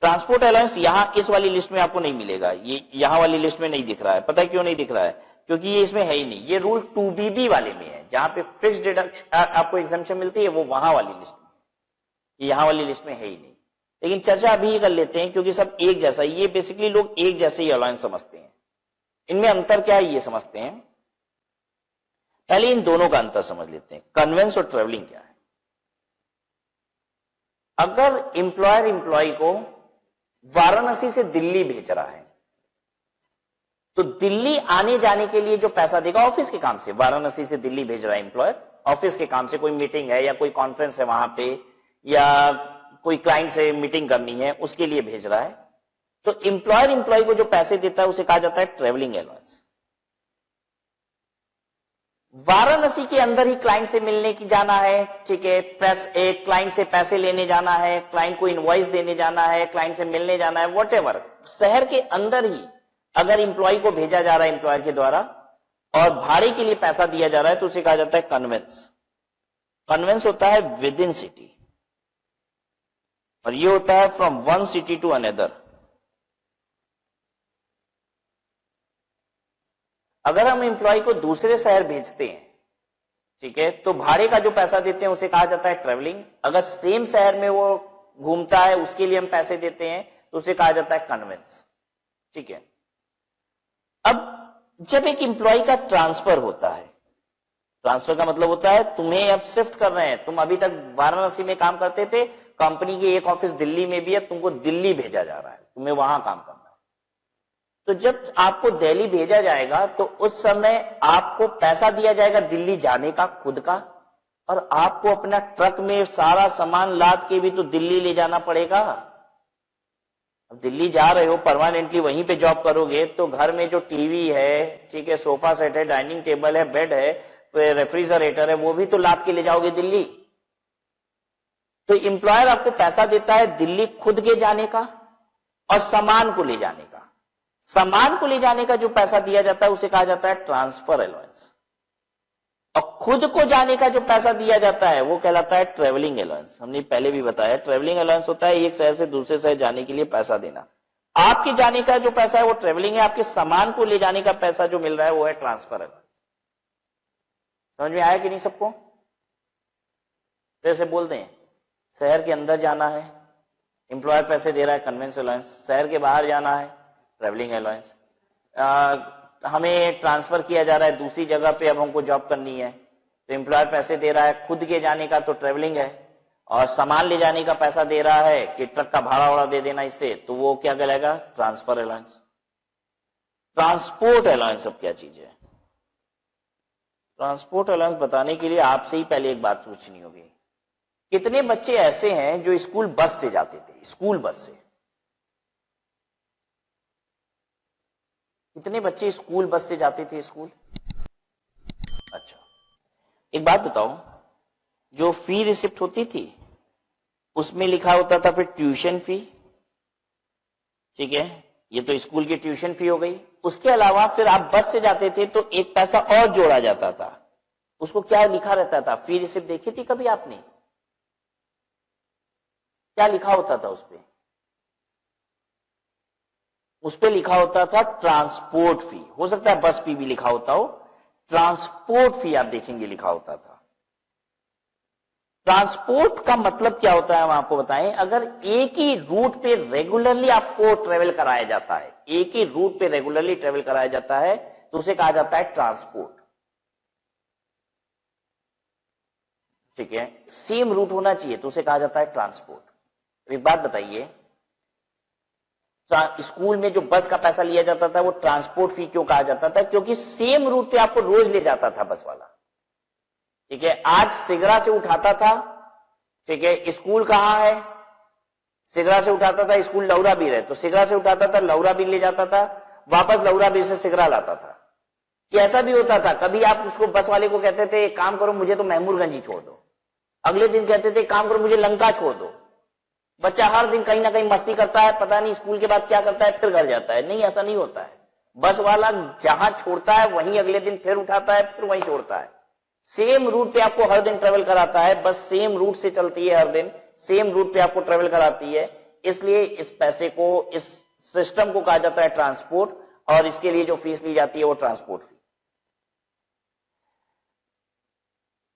A: ट्रांसपोर्ट अलाउंस यहां इस वाली लिस्ट में आपको नहीं मिलेगा, ये यहां वाली लिस्ट में नहीं दिख रहा है। पता है क्यों नहीं दिख रहा है? क्योंकि ये इसमें है ही नहीं, ये रूल 2BB वाले में है, जहां पे फिक्स्ड डिडक्शन आपको एग्जम्पशन मिलती है, वो वहां वाली लिस्ट में, यहां वाली लिस्ट में है ही नहीं। लेकिन चर्चा अभी कर लेते हैं क्योंकि सब एक जैसा, ये बेसिकली लोग एक जैसे ही अलाउंस समझते हैं। इनमें अंतर क्या है ये समझते हैं, पहले इन दोनों का अंतर समझ लेते हैं। कन्वेंस और ट्रेवलिंग क्या है? अगर एम्प्लॉयर एम्प्लॉय को वाराणसी से दिल्ली भेज रहा है, तो दिल्ली आने जाने के लिए जो पैसा देगा ऑफिस के काम से, वाराणसी से दिल्ली भेज रहा है एम्प्लॉयर ऑफिस के काम से, कोई मीटिंग है या कोई कॉन्फ्रेंस है वहां पे, या कोई क्लाइंट से मीटिंग करनी है उसके लिए भेज रहा है, तो एम्प्लॉयर एम्प्लॉय को जो पैसे देता है उसे कहा जाता है ट्रेवलिंग अलाउंस। वाराणसी के अंदर ही क्लाइंट से मिलने की जाना है, ठीक है, एक क्लाइंट से पैसे लेने जाना है, क्लाइंट को इनवॉइस देने जाना है, क्लाइंट से मिलने जाना है, व्हाटएवर, शहर के अंदर ही अगर इंप्लॉय को भेजा जा रहा है एम्प्लॉयर के द्वारा और भाड़े के लिए पैसा दिया जा रहा है तो उसे कहा जाता है कन्वेंस। कन्वेंस होता है विद इन सिटी और ये होता है from one city to another. अगर हम एम्प्लॉय को दूसरे शहर भेजते हैं, ठीक है, तो भाड़े का जो पैसा देते हैं उसे कहा जाता है ट्रेवलिंग। अगर सेम शहर में वो घूमता है उसके लिए हम पैसे देते हैं तो उसे कहा जाता है कन्वेंस। ठीक है, अब जब एक एम्प्लॉय का ट्रांसफर होता है, ट्रांसफर का मतलब होता है तुम्हें अब शिफ्ट कर रहे हैं, तुम अभी तक वाराणसी में काम करते थे, कंपनी की एक ऑफिस दिल्ली में भी है, तुमको दिल्ली भेजा जा रहा है, तुम्हें वहां काम करना है। तो जब आपको दिल्ली भेजा जाएगा तो उस समय आपको पैसा दिया जाएगा दिल्ली जाने का खुद का, और आपको अपना ट्रक में सारा सामान लाद के भी तो दिल्ली ले जाना पड़ेगा। अब दिल्ली जा रहे हो, परमानेंटली वहीं पे जॉब करोगे तो घर में जो टीवी है, ठीक है, सोफा सेट है, डाइनिंग टेबल है, बेड है, रेफ्रिजरेटर है, वो भी तो लाद के ले जाओगे दिल्ली। तो एम्प्लॉयर आपको पैसा देता है दिल्ली खुद के जाने का और सामान को ले जाने का। सामान को ले जाने का जो पैसा दिया जाता है उसे कहा जाता है ट्रांसफर अलाउंस, और खुद को जाने का जो पैसा दिया जाता है वो कहलाता है ट्रेवलिंग अलाउंस। हमने पहले भी बताया ट्रेवलिंग अलाउंस होता है एक शहर से दूसरे शहर जाने के लिए पैसा देना। आपके जाने का जो पैसा है वो ट्रेवलिंग है, आपके सामान को ले जाने का पैसा जो मिल रहा है वो है ट्रांसफर अलाउंस। समझ में आया कि नहीं सबको? जैसे बोलते हैं शहर के अंदर जाना है, एम्प्लॉयर पैसे दे रहा है कन्वेंस अलाउंस, शहर के बाहर जाना है ट्रेवलिंग अलाउंस, हमें ट्रांसफर किया जा रहा है दूसरी जगह पे, अब हमको जॉब करनी है तो एम्प्लॉयर पैसे दे रहा है खुद के जाने का तो ट्रेवलिंग है, और सामान ले जाने का पैसा दे रहा है कि ट्रक का भाड़ा वाड़ा दे देना इससे, तो वो क्या कहलाएगा? Transfer allowance. ट्रांसपोर्ट अलाउंस अब क्या चीज है? ट्रांसपोर्ट अलाउंस बताने के लिए आपसे ही पहले एक बात पूछनी होगी, कितने बच्चे ऐसे हैं जो स्कूल बस से जाते थे, स्कूल बस से? कितने बच्चे स्कूल बस से जाते थे स्कूल? अच्छा, एक बात बताओ, जो फी रिसिप्ट होती थी उसमें लिखा होता था फिर ट्यूशन फी, ठीक है, ये तो स्कूल की ट्यूशन फी हो गई। उसके अलावा फिर आप बस से जाते थे तो एक पैसा और जोड़ा जाता था, उसको क्या लिखा रहता था? फी रिसिप्ट देखी थी कभी आपने? क्या लिखा होता था उस पे लिखा होता था ट्रांसपोर्ट फी। हो सकता है बस फी भी लिखा होता हो, ट्रांसपोर्ट फी आप देखेंगे लिखा होता था। ट्रांसपोर्ट का मतलब क्या होता है हम आपको बताएं। अगर एक ही रूट पे रेगुलरली आपको ट्रेवल कराया जाता है, एक ही रूट पे रेगुलरली ट्रेवल कराया जाता है तो उसे कहा जाता है ट्रांसपोर्ट, ठीक है। सेम रूट होना चाहिए तो उसे कहा जाता है ट्रांसपोर्ट। एक बात बताइए, स्कूल में जो बस का पैसा लिया जाता था वो ट्रांसपोर्ट फी क्यों कहा जाता था? क्योंकि सेम रूट पे आपको रोज ले जाता था बस वाला, ठीक है। आज सिगरा से उठाता था, ठीक है, स्कूल कहां है? सिगरा से उठाता था, स्कूल लौरा बीर है, तो सिगरा से उठाता था, लौरा बीर ले जाता था, वापस लौरा बीर से सिगरा लाता था। कि ऐसा भी होता था, कभी आप उसको बस वाले को कहते थे काम करो मुझे तो महमूदगंज ही छोड़ दो, अगले दिन कहते थे काम करो मुझे लंका छोड़ दो। बच्चा हर दिन कहीं ना कहीं मस्ती करता है, पता नहीं स्कूल के बाद क्या करता है, फिर घर जाता है। नहीं, ऐसा नहीं होता है। बस वाला जहां छोड़ता है वहीं अगले दिन फिर उठाता है, फिर वहीं छोड़ता है। सेम रूट पे आपको हर दिन ट्रेवल कराता है, बस सेम रूट से चलती है, हर दिन सेम रूट पे आपको ट्रेवल कराती है। इसलिए इस पैसे को, इस सिस्टम को कहा जाता है ट्रांसपोर्ट, और इसके लिए जो फीस ली जाती है वो ट्रांसपोर्ट फी।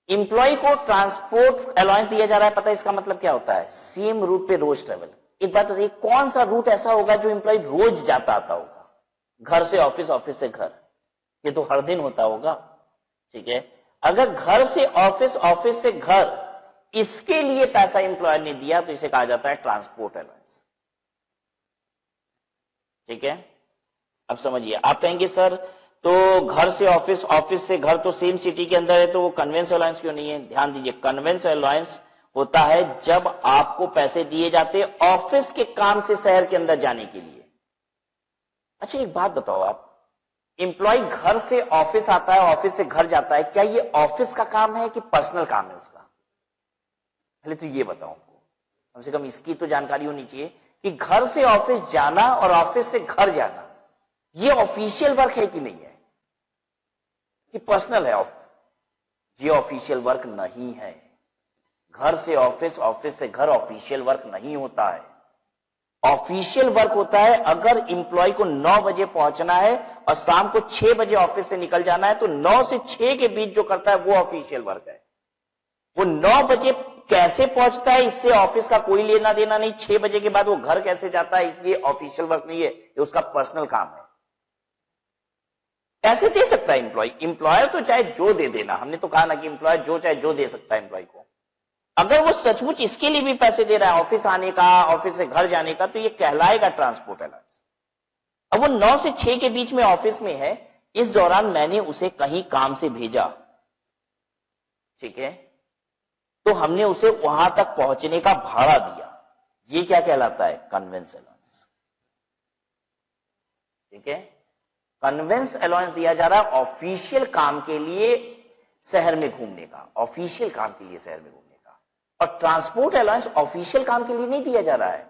A: इंप्लॉय को ट्रांसपोर्ट अलाउंस दिया जा रहा है, पता है इसका मतलब क्या होता है? सेम रूट पे रोज ट्रेवल। एक बात बताइए, कौन सा रूट ऐसा होगा जो इंप्लॉय रोज जाता आता होगा? घर से ऑफिस, ऑफिस से घर, ये तो हर दिन होता होगा, ठीक है। अगर घर से ऑफिस, ऑफिस से घर, इसके लिए पैसा इंप्लॉयर ने दिया तो इसे कहा जाता है ट्रांसपोर्ट अलाउंस, ठीक है। अब समझिए, आप कहेंगे सर तो घर से ऑफिस, ऑफिस से घर तो सेम सिटी के अंदर है, तो वो कन्वेंस अलाउंस क्यों नहीं है? ध्यान दीजिए, कन्वेंस अलाउंस होता है जब आपको पैसे दिए जाते ऑफिस के काम से शहर के अंदर जाने के लिए। अच्छा, एक बात बताओ आप, इंप्लॉय घर से ऑफिस आता है, ऑफिस से घर जाता है, क्या ये ऑफिस का काम है कि पर्सनल काम है उसका? पहले तो ये बताओ, कम से कम इसकी तो जानकारी होनी चाहिए कि घर से ऑफिस जाना और ऑफिस से घर जाना ये ऑफिशियल वर्क है कि नहीं है, कि पर्सनल है? ये ऑफिशियल वर्क नहीं है। घर से ऑफिस, ऑफिस से घर ऑफिशियल वर्क नहीं होता है। ऑफिशियल वर्क होता है अगर इंप्लॉय को 9 बजे पहुंचना है और शाम को 6 बजे ऑफिस से निकल जाना है, तो 9 से 6 के बीच जो करता है वो ऑफिशियल वर्क है। वो 9 बजे कैसे पहुंचता है इससे ऑफिस का कोई लेना देना नहीं, 6 बजे के बाद वो घर कैसे जाता है इसलिए ऑफिशियल वर्क नहीं है, ये उसका पर्सनल काम है। कैसे दे सकता है इंप्लॉय? इंप्लॉयर तो चाहे जो दे देना, हमने तो कहा ना कि इंप्लॉयर जो चाहे जो दे सकता है इंप्लॉय को। अगर वो सचमुच इसके लिए भी पैसे दे रहा है, ऑफिस आने का, ऑफिस से घर जाने का, तो ये कहलाएगा ट्रांसपोर्ट अलाउंस। अब वो 9 से 6 के बीच में ऑफिस में है, इस दौरान मैंने उसे कहीं काम से भेजा, ठीक है, तो हमने उसे वहां तक पहुंचने का भाड़ा दिया, ये क्या कहलाता है? कन्वेंस अलाउंस, ठीक है। कन्वेंस अलाउंस दिया जा रहा है ऑफिशियल काम के लिए शहर में घूमने का, ऑफिशियल काम के लिए शहर में घूमने का। और ट्रांसपोर्ट अलाउंस ऑफिशियल काम के लिए नहीं दिया जा रहा है।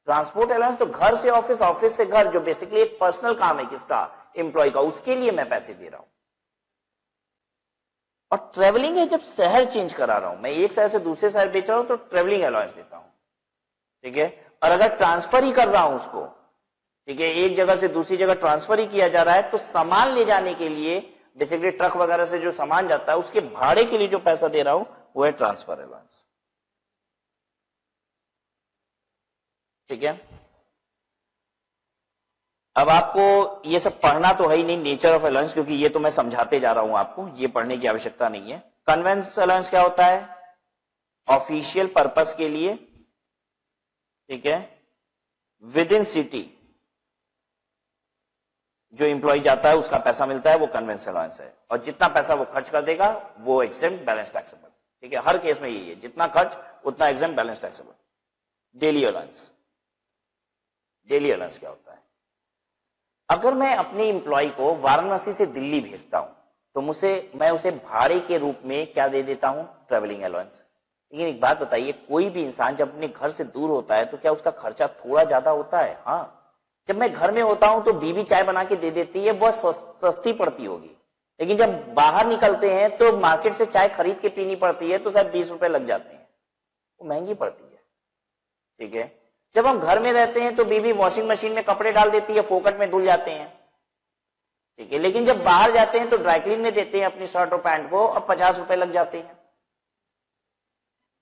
A: ट्रांसपोर्ट अलाउंस तो घर से ऑफिस, ऑफिस से घर, जो बेसिकली एक पर्सनल काम है किसका? एम्प्लॉय का, उसके लिए मैं पैसे दे रहा हूं। और ट्रेवलिंग है जब शहर चेंज करा रहा हूं, मैं एक शहर से दूसरे शहर बेच रहा हूं तो ट्रेवलिंग अलाउंस देता हूं, ठीक है। और अगर ट्रांसफर ही कर रहा हूं उसको, ठीक है, एक जगह से दूसरी जगह ट्रांसफर ही किया जा रहा है, तो सामान ले जाने के लिए बेसिकली ट्रक वगैरह से जो सामान जाता है उसके भाड़े के लिए जो पैसा दे रहा हूं वो है ट्रांसफर अलाउंस, ठीक है। अब आपको ये सब पढ़ना तो है ही नहीं, नेचर ऑफ अलाउंस, क्योंकि ये तो मैं समझाते जा रहा हूं आपको, ये पढ़ने की आवश्यकता नहीं है। कन्वेंस अलाउंस क्या होता है? ऑफिशियल पर्पस के लिए, ठीक है, विद इन सिटी जो इंप्लॉय जाता है उसका पैसा मिलता है, वो कन्वेंस अलाउंस है। और जितना पैसा वो खर्च कर देगा वो एक्सेप्ट बैलेंस टैक्सेबल, ठीक है। हर केस में यही है, जितना खर्च उतना exam balance taxable. Daily allowance, daily allowance क्या होता है? अगर मैं अपने एम्प्लॉय को वाराणसी से दिल्ली भेजता हूं तो मैं उसे भाड़े के रूप में क्या दे देता हूं? Travelling allowance. लेकिन एक बात बताइए, कोई भी इंसान जब अपने घर से दूर होता है तो क्या उसका खर्चा थोड़ा ज्यादा होता है? हाँ। जब मैं घर में होता हूं तो बीवी चाय बना के दे देती है, बहुत सस्ती पड़ती होगी, लेकिन जब बाहर निकलते हैं तो मार्केट से चाय खरीद के पीनी पड़ती है तो शायद 20 रुपए लग जाते हैं, वो महंगी पड़ती है। ठीक है। जब हम घर में रहते हैं तो बीवी वॉशिंग मशीन में कपड़े डाल देती है, फोकट में धुल जाते हैं। ठीक है। लेकिन जब बाहर जाते हैं तो ड्राई क्लीन में देते हैं अपनी शर्ट और पैंट को, अब 50 रुपए लग जाते हैं।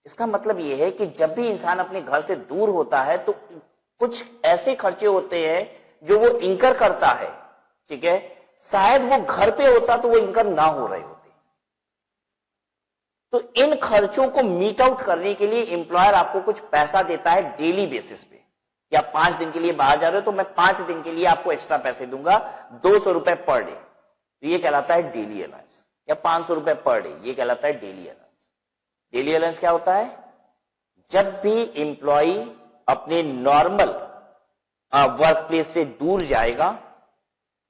A: इसका मतलब यह है कि जब भी इंसान अपने घर से दूर होता है तो कुछ ऐसे खर्चे होते हैं जो वो इंकर करता है। ठीक है। शायद वो घर पे होता तो वो इंकर ना हो रहे होते। तो इन खर्चों को मीट आउट करने के लिए एम्प्लॉयर आपको कुछ पैसा देता है डेली बेसिस पे, कि आप 5 दिन के लिए बाहर जा रहे हो तो मैं 5 दिन के लिए आपको एक्स्ट्रा पैसे दूंगा, 200 रुपए पर डे, तो ये कहलाता है डेली अलाउंस। या 500 रुपए पर डे, ये कहलाता है डेली अलाउंस। डेली अलाउंस क्या होता है? जब भी एम्प्लॉय अपने नॉर्मल वर्क प्लेस से दूर जाएगा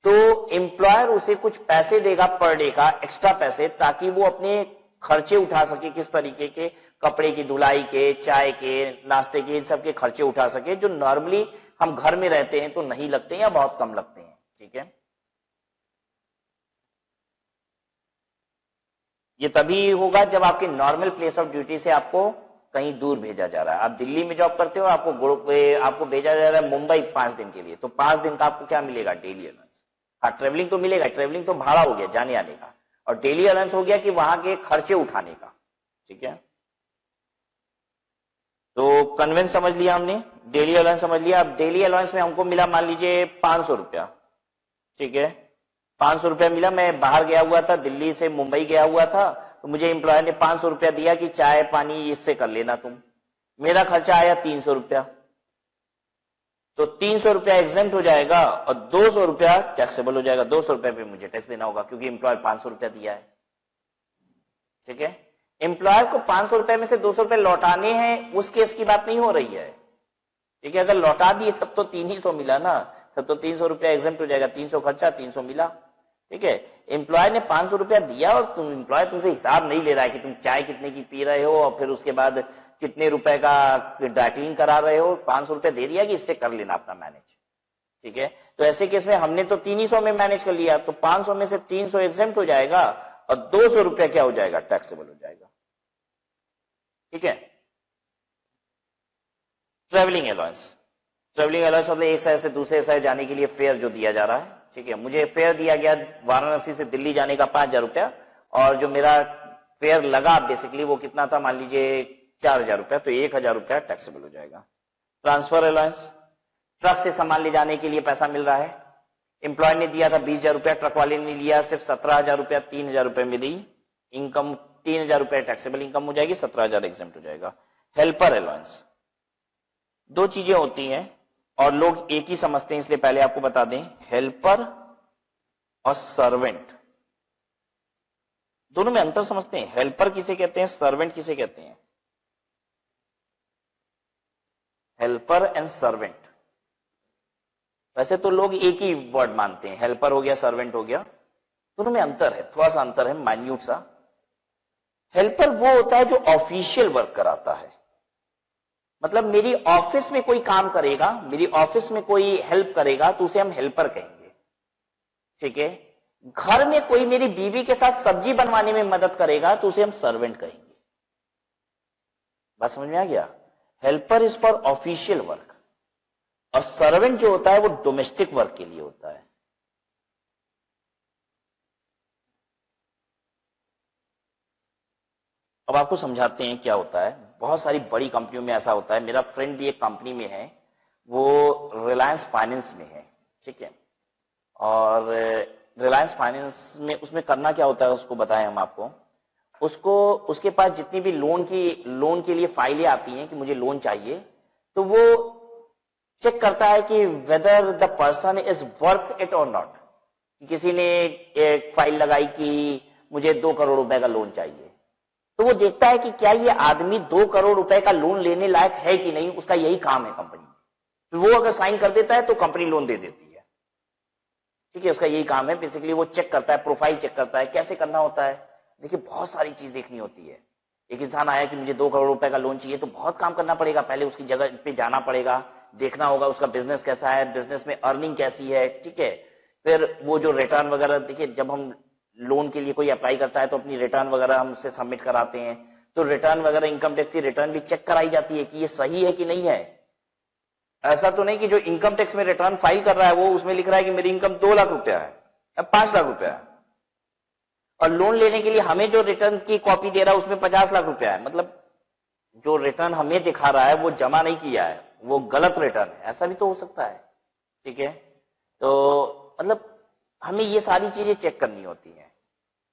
A: तो एम्प्लॉयर उसे कुछ पैसे देगा पर डे का, एक्स्ट्रा पैसे, ताकि वो अपने खर्चे उठा सके। किस तरीके के? कपड़े की धुलाई के, चाय के, नाश्ते के, इन सब के खर्चे उठा सके जो नॉर्मली हम घर में रहते हैं तो नहीं लगते हैं या बहुत कम लगते हैं। ठीक है। ये तभी होगा जब आपके नॉर्मल प्लेस ऑफ ड्यूटी से आपको कहीं दूर भेजा जा रहा है। आप दिल्ली में जॉब करते हो, आपको भेजा जा रहा है मुंबई 5 दिन के लिए, तो 5 दिन का आपको क्या मिलेगा? Daily allowance. हाँ, ट्रेवलिंग तो मिलेगा, ट्रेवलिंग तो भाड़ा हो गया जाने आने का, और डेली अलाउंस हो गया कि वहां के खर्चे उठाने का। ठीक है। तो कन्वेंस समझ लिया हमने, डेली अलाउंस समझ लिया। अब डेली अलाउंस में हमको मिला मान लीजिए 500 रुपया। ठीक है। 500 रुपया मिला, मैं बाहर गया हुआ था, दिल्ली से मुंबई गया हुआ था, तो मुझे एम्प्लॉयर ने 500 रुपया दिया कि चाय पानी इससे कर लेना तुम। मेरा खर्चा आया 300 रुपया, तो 300 रुपया एग्जेम्प्ट हो जाएगा और 200 रुपया टैक्सेबल हो जाएगा। 200 रुपये पे मुझे टैक्स देना होगा क्योंकि एम्प्लॉयर 500 रुपया दिया है। ठीक है। एम्प्लॉयर को 500 रुपए में से 200 रुपए लौटाने हैं, उस केस की बात नहीं हो रही है। ठीक है। अगर लौटा दिए तब तो 300 मिला ना, तब तो 300 रुपया एग्जेम्प्ट हो जाएगा। 300 खर्चा, 300 मिला। ठीक है। एम्प्लॉयर ने 500 रुपया दिया और एम्प्लॉयर तुमसे हिसाब नहीं ले रहा है कि तुम चाय कितने की पी रहे हो और फिर उसके बाद कितने रुपए का ड्राई क्लीन करा रहे हो। 500 रुपया दे दिया कि इससे कर लेना अपना मैनेज। ठीक है। तो ऐसे केस में हमने तो 300 में मैनेज कर लिया, तो 500 में से 300 एग्जेम्प्ट हो जाएगा और 200 रुपया क्या हो जाएगा? टैक्सेबल हो जाएगा। ठीक है। ट्रेवलिंग अलाउंस, ट्रेवलिंग अलाउंस मतलब एक शहर से दूसरे शहर जाने के लिए फेयर जो दिया जा रहा है। ठीक है। मुझे फेयर दिया गया वाराणसी से दिल्ली जाने का 5000 रुपया, और जो मेरा फेयर लगा बेसिकली वो कितना था? मान लीजिए 4000 रुपया, तो 1000 रुपया टैक्सेबल हो जाएगा। ट्रांसफर अलाउंस, ट्रक से सामान ले जाने के लिए पैसा मिल रहा है। एम्प्लॉय ने दिया था 20,000 रुपया, ट्रक वाले ने लिया सिर्फ 17,000 रुपया, 3,000 रुपये मिली इनकम। 3,000 रुपया टैक्सेबल इनकम हो जाएगी, 17,000 एग्जेम्प्ट हो जाएगा। हेल्पर अलाउंस, दो चीजें होती हैं और लोग एक ही समझते हैं, इसलिए पहले आपको बता दें, हेल्पर और सर्वेंट दोनों में अंतर समझते हैं। हेल्पर किसे कहते हैं, सर्वेंट किसे कहते हैं? हेल्पर एंड सर्वेंट, वैसे तो लोग एक ही वर्ड मानते हैं, हेल्पर हो गया सर्वेंट हो गया, दोनों में अंतर है, थोड़ा सा अंतर है, माइन्यूट सा। हेल्पर वो होता है जो ऑफिशियल वर्क कराता है, मतलब मेरी ऑफिस में कोई काम करेगा, मेरी ऑफिस में कोई हेल्प करेगा तो उसे हम हेल्पर कहेंगे। ठीक है। घर में कोई मेरी बीवी के साथ सब्जी बनवाने में मदद करेगा तो उसे हम सर्वेंट कहेंगे। बात समझ में आ गया? Helper is for official work और सर्वेंट जो होता है वो डोमेस्टिक वर्क के लिए होता है। अब आपको समझाते हैं क्या होता है। बहुत सारी बड़ी कंपनियों में ऐसा होता है। मेरा फ्रेंड भी एक कंपनी में है, वो रिलायंस फाइनेंस में है। ठीक है। और रिलायंस फाइनेंस में उसमें करना क्या होता है उसको बताएं हम आपको। उसके पास जितनी भी लोन के लिए फाइलें आती हैं कि मुझे लोन चाहिए, तो वो चेक करता है कि whether the person is worth it और नॉट। किसी ने एक फाइल लगाई कि मुझे 2 करोड़ रुपए का लोन चाहिए, तो वो देखता है कि क्या ये आदमी 2 करोड़ रुपए का लोन लेने लायक है कि नहीं, उसका यही काम है कंपनी में। तो वो अगर साइन कर देता है तो कंपनी लोन दे देती है, ठीक है, उसका यही काम है। बेसिकली वो चेक करता है, प्रोफाइल चेक करता है, कैसे करना होता है। देखिए बहुत सारी चीज देखनी होती है। एक इंसान आया कि मुझे 2 करोड़ रुपए का लोन चाहिए, तो बहुत काम करना पड़ेगा। पहले उसकी जगह पे जाना पड़ेगा, देखना होगा उसका बिजनेस कैसा है, बिजनेस में अर्निंग कैसी है, ठीक है। फिर वो जो रिटर्न वगैरह, देखिए जब हम लोन के लिए कोई अप्लाई करता है तो अपनी रिटर्न वगैरह हम उससे सबमिट कराते हैं, तो रिटर्न वगैरह, इनकम टैक्स की रिटर्न भी चेक कराई जाती है कि ये सही है कि नहीं है। ऐसा तो नहीं कि जो इनकम टैक्स में रिटर्न फाइल कर रहा है वो उसमें लिख रहा है कि मेरी इनकम 2 लाख रुपया है या 5 लाख रुपया है, और लोन लेने के लिए हमें जो रिटर्न की कॉपी दे रहा है उसमें 50 लाख रुपया है। मतलब जो रिटर्न हमें दिखा रहा है वो जमा नहीं किया है, वो गलत रिटर्न है। ऐसा भी तो हो सकता है, ठीक है। तो मतलब हमें ये सारी चीजें चेक करनी होती हैं,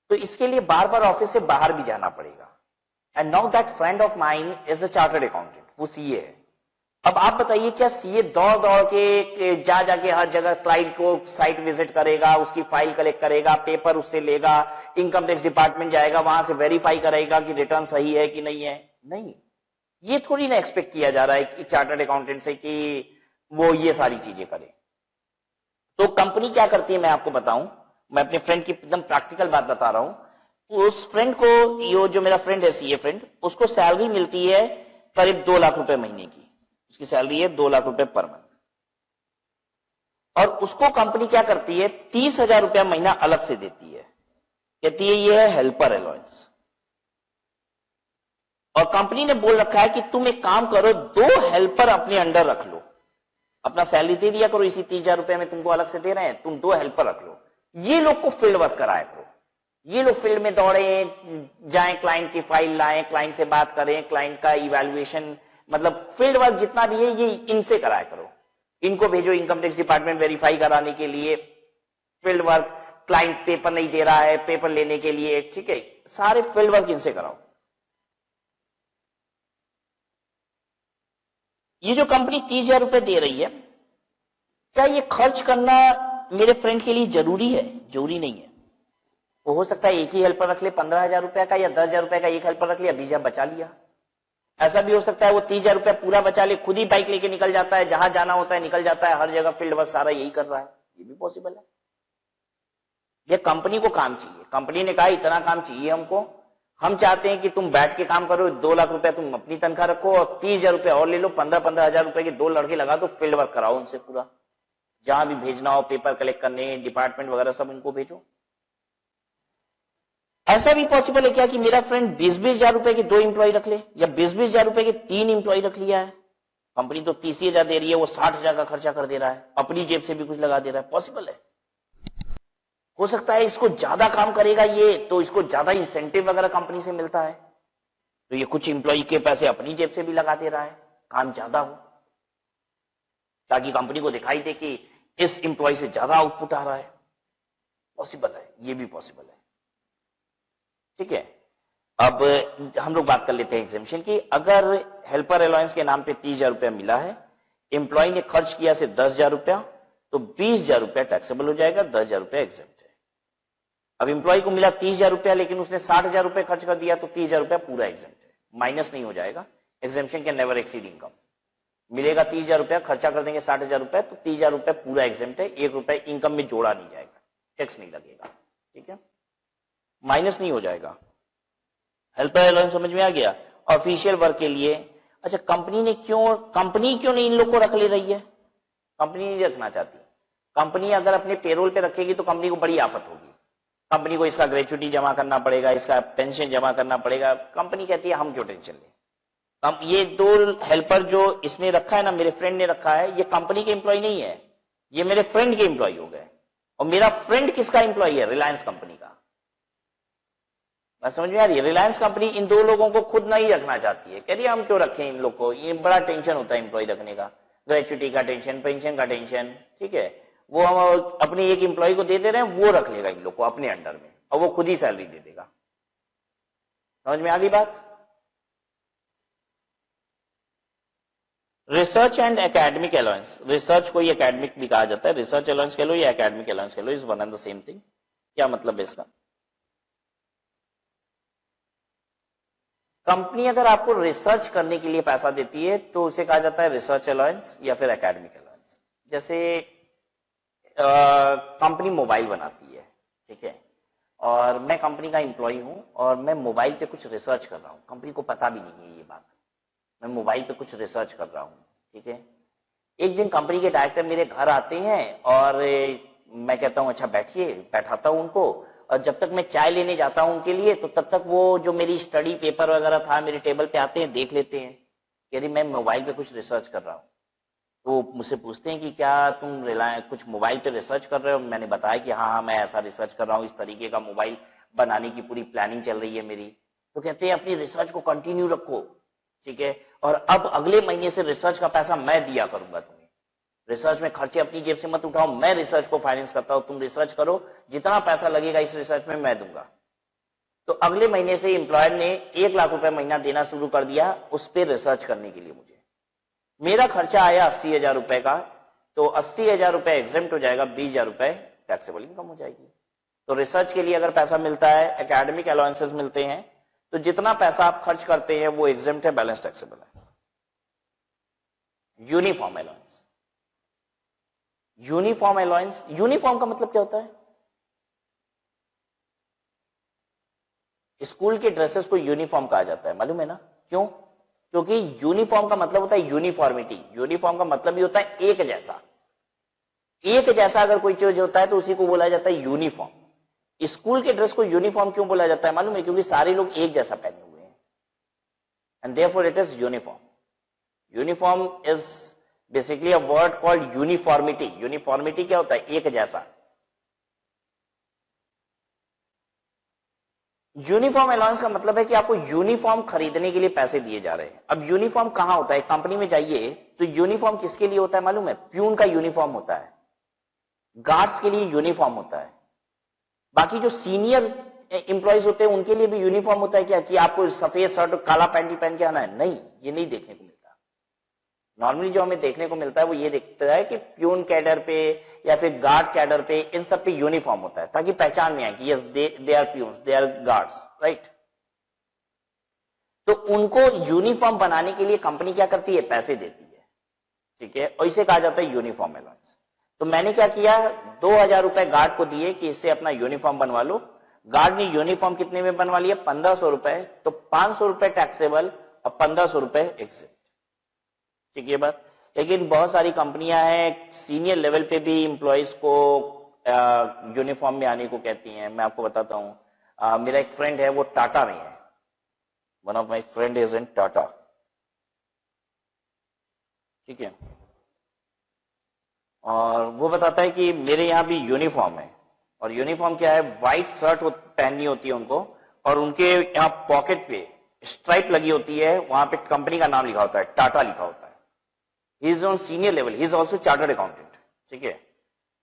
A: तो इसके लिए बार बार ऑफिस से बाहर भी जाना पड़ेगा। And now that friend of mine is a chartered accountant, वो सीए है। अब आप बताइए क्या सीए दौड़ दौड़ के जा जाके हर जगह क्लाइंट को साइट विजिट करेगा, उसकी फाइल कलेक्ट करेगा, पेपर उससे लेगा, इनकम टैक्स डिपार्टमेंट जाएगा, वहां से वेरीफाई करेगा कि रिटर्न सही है कि नहीं है? नहीं, ये थोड़ी ना एक्सपेक्ट किया जा रहा है कि चार्टर्ड अकाउंटेंट से कि वो ये सारी चीजें करे। तो कंपनी क्या करती है मैं आपको बताऊं, मैं अपने फ्रेंड की एकदम प्रैक्टिकल बात बता रहा हूं। उस फ्रेंड को, ये जो मेरा फ्रेंड है सीए फ्रेंड, उसको सैलरी मिलती है करीब 2 लाख रुपए महीने की। उसकी सैलरी है 2 लाख रुपए पर मंथ, और उसको कंपनी क्या करती है 30,000 रुपया महीना अलग से देती है, कहती है ये है हेल्पर अलाउंस। और कंपनी ने बोल रखा है कि तुम एक काम करो, 2 हेल्पर अपने अंडर रख लो, अपना सैलरी दे दिया करो, इसी 30,000 रुपए में तुमको अलग से दे रहे हैं, तुम 2 हेल्पर रख लो, ये लोग को फील्ड वर्क कराया करो। ये लोग फील्ड में दौड़े जाएं, क्लाइंट की फाइल लाएं, क्लाइंट से बात करें, क्लाइंट का इवैल्यूएशन, मतलब फील्ड वर्क जितना भी है ये इनसे कराया करो। इनको भेजो इनकम टैक्स डिपार्टमेंट वेरीफाई कराने के लिए, फील्ड वर्क, क्लाइंट पेपर नहीं दे रहा है, पेपर लेने के लिए, ठीक है, सारे फील्ड वर्क इनसे कराओ। ये जो कंपनी 30,000 रुपए दे रही है, क्या ये खर्च करना मेरे फ्रेंड के लिए जरूरी है? जरूरी नहीं है। वो हो सकता है एक ही हेल्पर रख ले 15,000 रुपए का, या 10,000 रुपए का एक हेल्पर रख लिया, 20,000 बचा लिया। ऐसा भी हो सकता है वो 30,000 रुपया पूरा बचा ले, खुद ही बाइक लेके निकल जाता है, जहां जाना होता है निकल जाता है, हर जगह फील्ड वर्क सारा यही कर रहा है, ये भी पॉसिबल है। ये कंपनी को काम चाहिए, कंपनी ने कहा इतना काम चाहिए हमको, हम चाहते हैं कि तुम बैठ के काम करो, 2 लाख रुपया तुम अपनी तनख्वाह रखो और 30,000 रुपया और ले लो, 15,000 रुपए के 2 लड़के लगा दो, फील्ड वर्क कराओ उनसे पूरा, जहां भी भेजना हो, पेपर कलेक्ट करने, डिपार्टमेंट वगैरह सब उनको भेजो। ऐसा भी पॉसिबल है क्या कि मेरा फ्रेंड 20,000 रुपए के 2 एम्प्लॉय रख ले, या 20,000 रुपए के 3 एम्प्लॉय रख लिया है, कंपनी तो 30,000 दे रही है, वो 60,000 का खर्चा कर दे रहा है, अपनी जेब से भी कुछ लगा दे रहा है, पॉसिबल है। हो सकता है इसको ज्यादा काम करेगा ये, तो इसको ज्यादा इंसेंटिव वगैरह कंपनी से मिलता है, तो ये कुछ एम्प्लॉय के पैसे अपनी जेब से भी लगा दे रहा है, काम ज्यादा हो, ताकि कंपनी को दिखाई दे कि इस एम्प्लॉय से ज्यादा आउटपुट आ रहा है। पॉसिबल है, ये भी पॉसिबल है, ठीक है। अब हम लोग बात कर लेते हैं एग्जेम्पशन की। अगर हेल्पर अलाउंस के नाम पे 30,000 रुपया मिला है, एम्प्लॉय ने खर्च किया से 10,000 रुपया, तो 20,000 रुपया टैक्सेबल हो जाएगा, 10,000 रुपया एग्जेम्प्ट है। अब एम्प्लॉय को मिला 30,000 रुपया, लेकिन उसने 60,000 रुपया खर्च कर दिया, तो 30,000 रुपया पूरा एग्जेम्प्ट है, माइनस नहीं हो जाएगा। Exemption can never exceed income. मिलेगा 30,000 रुपया, खर्चा कर देंगे 60,000 रुपया, तो 30,000 रुपया पूरा एग्जेम्प्ट है, 1 रुपया इनकम में जोड़ा नहीं जाएगा, टैक्स नहीं लगेगा, ठीक है, माइनस नहीं हो जाएगा। हेल्पर अलाउंस समझ में आ गया। ऑफिशियल वर्क के लिए, अच्छा कंपनी क्यों नहीं इन लोग को रख ले रही है? कंपनी नहीं रखना चाहती। कंपनी अगर अपने पेरोल पे रखेगी तो कंपनी को बड़ी आफत होगी, कंपनी को इसका ग्रेच्युटी जमा करना पड़ेगा, इसका पेंशन जमा करना पड़ेगा। कंपनी कहती है हम क्यों टेंशन लें, ये 2 हेल्पर जो इसने रखा है ना, मेरे फ्रेंड ने रखा है, ये कंपनी के एम्प्लॉय नहीं है, ये मेरे फ्रेंड के एम्प्लॉय हो गए। और मेरा फ्रेंड किसका एम्प्लॉय है? रिलायंस कंपनी का। समझ में आ रही है? रिलायंस कंपनी इन 2 लोगों को खुद नहीं रखना चाहती है, कह रही है हम क्यों रखें इन लोग को, ये बड़ा टेंशन होता है एम्प्लॉय रखने का, ग्रेच्युटी का टेंशन, पेंशन का टेंशन, ठीक है, वो हम अपने एक एम्प्लॉय को दे दे रहे हैं, वो रख लेगा इन लोग को अपने अंडर में, और वो खुद ही सैलरी दे देगा। समझ में आ गई बात? Research and academic allowance, research को एकेडमिक भी कहा जाता है, रिसर्च अलाउंस कह लो या एकेडमिक अलाउंस कह लो, is one and the same thing. क्या मतलब है इसका? कंपनी अगर आपको रिसर्च करने के लिए पैसा देती है तो उसे कहा जाता है रिसर्च अलाउंस या फिर एकेडमिक अलाउंस। जैसे कंपनी मोबाइल बनाती है, ठीक है, और मैं कंपनी का एम्प्लॉय हूं और मैं मोबाइल पे कुछ रिसर्च कर रहा हूं, कंपनी को पता भी नहीं है ये बात, मैं मोबाइल पे कुछ रिसर्च कर रहा हूं, ठीक है। एक दिन कंपनी के डायरेक्टर मेरे घर आते हैं और मैं कहता हूं अच्छा बैठिए, बैठाता हूं उनको, और जब तक मैं चाय लेने जाता हूं उनके लिए तो तब तक वो जो मेरी स्टडी पेपर वगैरह था मेरे टेबल पे आते हैं, देख लेते हैं, यदि मैं मोबाइल पे कुछ रिसर्च कर रहा हूं। तो मुझसे पूछते हैं कि क्या तुम कुछ मोबाइल पे रिसर्च कर रहे हो? मैंने बताया कि हाँ मैं ऐसा रिसर्च कर रहा हूँ, इस तरीके का मोबाइल बनाने की पूरी प्लानिंग चल रही है मेरी। तो कहते हैं अपनी रिसर्च को कंटिन्यू रखो, ठीक है, और अब अगले महीने से रिसर्च का पैसा मैं दिया करूंगा तुम्हें, रिसर्च में खर्चे अपनी जेब से मत उठाओ, मैं रिसर्च को फाइनेंस करता हूं, तुम रिसर्च करो, जितना पैसा लगेगा इस रिसर्च में मैं दूंगा। तो अगले महीने से एम्प्लॉयर ने 1 लाख रुपए महीना देना शुरू कर दिया उस पर रिसर्च करने के लिए मुझे। मेरा खर्चा आया 80,000 रुपए का, तो 80,000 रुपए एग्जेम्प्ट हो जाएगा, 20,000 रुपए टैक्सेबल इनकम हो जाएगी। तो रिसर्च के लिए अगर पैसा मिलता है, एकेडमिक अलाउंसेस मिलते हैं, तो जितना पैसा आप खर्च करते हैं वो एग्जेम्प्ट है, बैलेंस टैक्सेबल है। Uniform allowance, uniform allowance, uniform का मतलब क्या होता है? स्कूल के ड्रेसेस को यूनिफॉर्म कहा जाता है, मालूम है ना क्यों? क्योंकि यूनिफॉर्म का मतलब होता है यूनिफॉर्मिटी, यूनिफॉर्म का मतलब ही होता है एक जैसा, एक जैसा अगर कोई चीज होता है तो उसी को बोला जाता है यूनिफॉर्म। स्कूल के ड्रेस को यूनिफॉर्म क्यों बोला जाता है मालूम है? क्योंकि सारे लोग एक जैसा पहने हुए हैं, and therefore it is uniform. Uniform is basically a word called uniformity. Uniformity क्या होता है? एक जैसा। यूनिफॉर्म अलाउंस का मतलब है कि आपको यूनिफॉर्म खरीदने के लिए पैसे दिए जा रहे हैं। अब यूनिफॉर्म कहां होता है? कंपनी में जाइए तो यूनिफॉर्म किसके लिए होता है मालूम है? प्यून का यूनिफॉर्म होता है, गार्ड्स के लिए यूनिफॉर्म होता है, बाकी जो सीनियर एम्प्लॉयज होते हैं उनके लिए भी यूनिफॉर्म होता है क्या कि आपको सफेद शर्ट और काला पैंट ही पहन के आना है? नहीं, ये नहीं देखने को मिलता। नॉर्मली जो हमें देखने को मिलता है वो ये देखता है कि प्यून कैडर पे या फिर गार्ड कैडर पे, इन सब पे यूनिफॉर्म होता है ताकि पहचान में आए कि yes they are peons, they are guards, right. तो उनको यूनिफॉर्म बनाने के लिए कंपनी क्या करती है? पैसे देती है, ठीक है, और इसे कहा जाता है यूनिफॉर्म अलाउंस। तो मैंने क्या किया, 2,000 रुपए गार्ड को दिए कि इससे अपना यूनिफॉर्म बनवा लो। गार्ड ने यूनिफॉर्म कितने में बनवा लिया? 1,500 रुपए। तो 500 रुपए टैक्सेबल और 1,500 रुपए एग्जिट, ठीक है बात। लेकिन बहुत सारी कंपनियां हैं सीनियर लेवल पे भी एम्प्लॉयज को यूनिफॉर्म में आने को कहती हैं। मैं आपको बताता हूं, मेरा एक फ्रेंड है वो टाटा में है, one of my friend is in Tata, ठीक है, और वो बताता है कि मेरे यहां भी यूनिफॉर्म है। और यूनिफॉर्म क्या है? व्हाइट शर्ट पहननी होती है उनको, और उनके यहां पॉकेट पे स्ट्राइप लगी होती है, वहां पे कंपनी का नाम लिखा होता है, टाटा लिखा होता है। He is on senior level, he is also chartered accountant, ठीक है,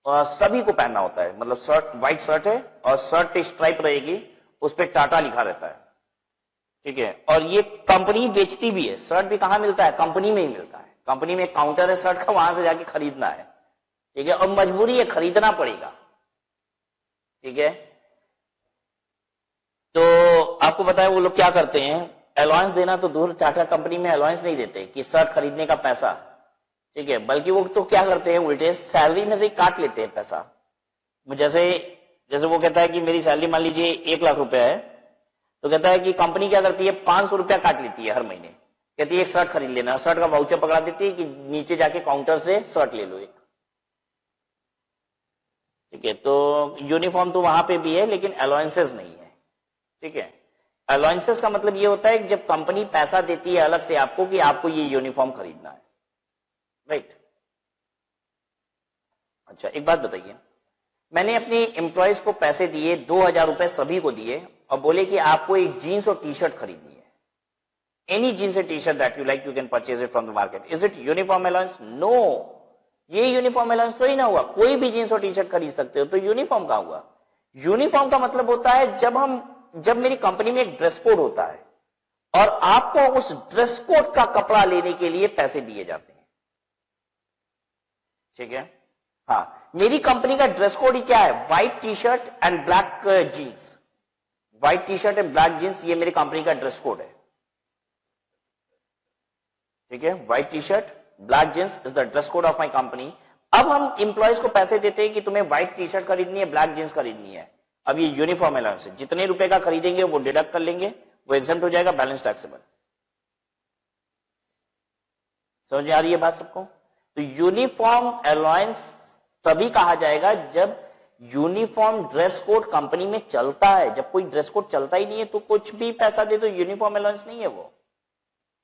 A: और सभी को पहनना होता है। मतलब शर्ट, व्हाइट शर्ट है और शर्ट पे स्ट्राइप रहेगी, उस पर टाटा लिखा रहता है, ठीक है, और ये कंपनी बेचती भी है। शर्ट भी कहां मिलता है? कंपनी में ही मिलता है। कंपनी में काउंटर है शर्ट का, वहां से जाके खरीदना है, ठीक है, और मजबूरी है, खरीदना पड़ेगा, ठीक है। तो आपको पता है वो लोग क्या करते हैं? अलाउंस देना तो दूर, टाटा कंपनी में अलाउंस नहीं देते कि शर्ट खरीदने का पैसा, ठीक है, बल्कि वो तो क्या करते हैं उल्टे सैलरी में से ही काट लेते हैं पैसा। जैसे वो कहता है कि मेरी सैलरी मान लीजिए 1 लाख रुपए है, तो कहता है कि कंपनी क्या करती है? 500 रुपया काट लेती है हर महीने, कहती है एक शर्ट खरीद लेना, शर्ट का वाउचर पकड़ा देती है कि नीचे जाके काउंटर से शर्ट ले लो एक, ठीक है। तो यूनिफॉर्म तो वहां पे भी है लेकिन अलाउंसेस नहीं है, ठीक है। अलाउंसेस का मतलब ये होता है कि जब कंपनी पैसा देती है अलग से आपको कि आपको ये यूनिफॉर्म खरीदना है, राइट। अच्छा एक बात बताइए, मैंने अपने एम्प्लॉयज को पैसे दिए, 2,000 रुपए सभी को दिए, और बोले कि आपको एक जीन्स और टी शर्ट खरीदनी है, any jeans and T shirt that you like, you can purchase it from the market. Is it uniform allowance? No, ये यूनिफॉर्म अलाउंस तो ही ना हुआ। कोई भी जीन्स और टी शर्ट खरीद सकते हो, तो यूनिफॉर्म कहां हुआ? यूनिफॉर्म का मतलब होता है जब मेरी कंपनी में एक ड्रेस कोड होता है और आपको उस ड्रेस कोड का कपड़ा लेने के लिए पैसे दिए जाते हैं, ठीक है। हाँ, मेरी कंपनी का ड्रेस कोड ही क्या है? White T shirt and black jeans, white T shirt and black jeans, ये मेरी कंपनी का ड्रेस कोड है, ठीक है, white T shirt, black jeans is the dress code of my company. अब हम इंप्लॉयज को पैसे देते हैं कि तुम्हें व्हाइट टी शर्ट खरीदनी है, ब्लैक जींस खरीदनी है। अब ये यूनिफॉर्म अलाउंस है, जितने रुपए का खरीदेंगे वो डिडक्ट कर लेंगे, वो एग्जेम्प्ट हो जाएगा, बैलेंस टैक्सेबल। समझ में आ रही है बात सबको? तो यूनिफॉर्म अलाउंस तभी कहा जाएगा जब यूनिफॉर्म ड्रेस कोड कंपनी में चलता है। जब कोई ड्रेस कोड चलता ही नहीं है तो कुछ भी पैसा दे तो यूनिफॉर्म अलाउंस नहीं है वो।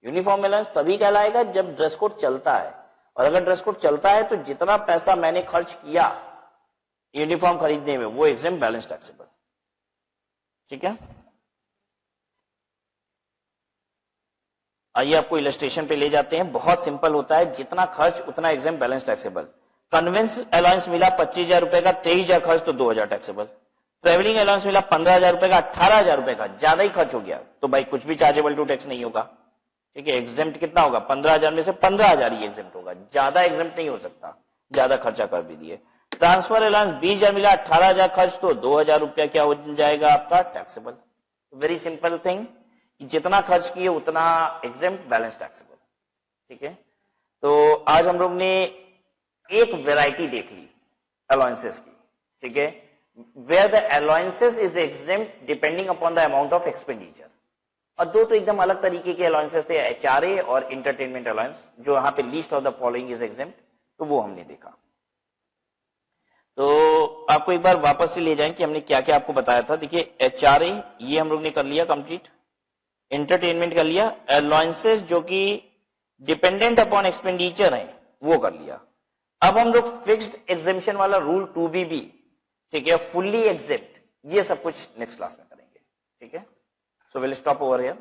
A: यूनिफॉर्म अलाउंस तभी कहलाएगा जब ड्रेस कोड चलता है, और अगर ड्रेस कोड चलता है तो जितना पैसा मैंने खर्च किया यूनिफॉर्म खरीदने में वो एग्जेम्प्ट, बैलेंस टैक्सेबल। ठीक है, आइए आपको इलस्ट्रेशन पे ले जाते हैं। बहुत सिंपल होता है, जितना खर्च उतना exempt, balance taxable. Convince allowance मिला 25,000 रुपए का, 23,000 खर्च तो 2,000 टैक्सेबल। ट्रेवलिंग अलाउंस मिला 15,000 रुपए का, 18,000 रुपए का, ज्यादा ही खर्च हो गया तो भाई कुछ भी चार्जेबल टू टैक्स नहीं होगा। ठीक है, एग्जेम्प्ट कितना होगा? 15,000 में से 15,000 ही एग्जेम्प्ट होगा, ज्यादा एग्जेम्प्ट नहीं हो सकता, ज्यादा खर्चा कर भी दिए। ट्रांसफर अलाउंस 20,000 मिला, 18,000 खर्च तो 2,000 रुपया क्या हो जाएगा आपका? टैक्सेबल। वेरी सिंपल थिंग, जितना खर्च किए उतना एग्जेम्प्ट, बैलेंस टैक्सेबल। ठीक है, तो आज हम लोग ने एक वैरायटी देख ली अलाउंसेस की। ठीक है, where the allowances is exempt depending upon the amount of expenditure. और दो तो एकदम अलग तरीके के अलाउंसेस थे, एचआरए और इंटरटेनमेंट अलाउंस, जो यहां पे least of the following is exempt, तो वो हमने देखा। तो आपको एक बार वापस से ले जाएं कि हमने क्या क्या आपको बताया था। देखिए, एचआरए ये हम लोग ने कर लिया कंप्लीट, एंटरटेनमेंट कर लिया, अलाउंसेस जो कि डिपेंडेंट अपॉन एक्सपेंडिचर है वो कर लिया। अब हम लोग फिक्स्ड एग्जेम्पशन वाला रूल 2B, ठीक है, फुल्ली एग्जेप्ट, ये सब कुछ नेक्स्ट क्लास में करेंगे। ठीक है, so will stop over here.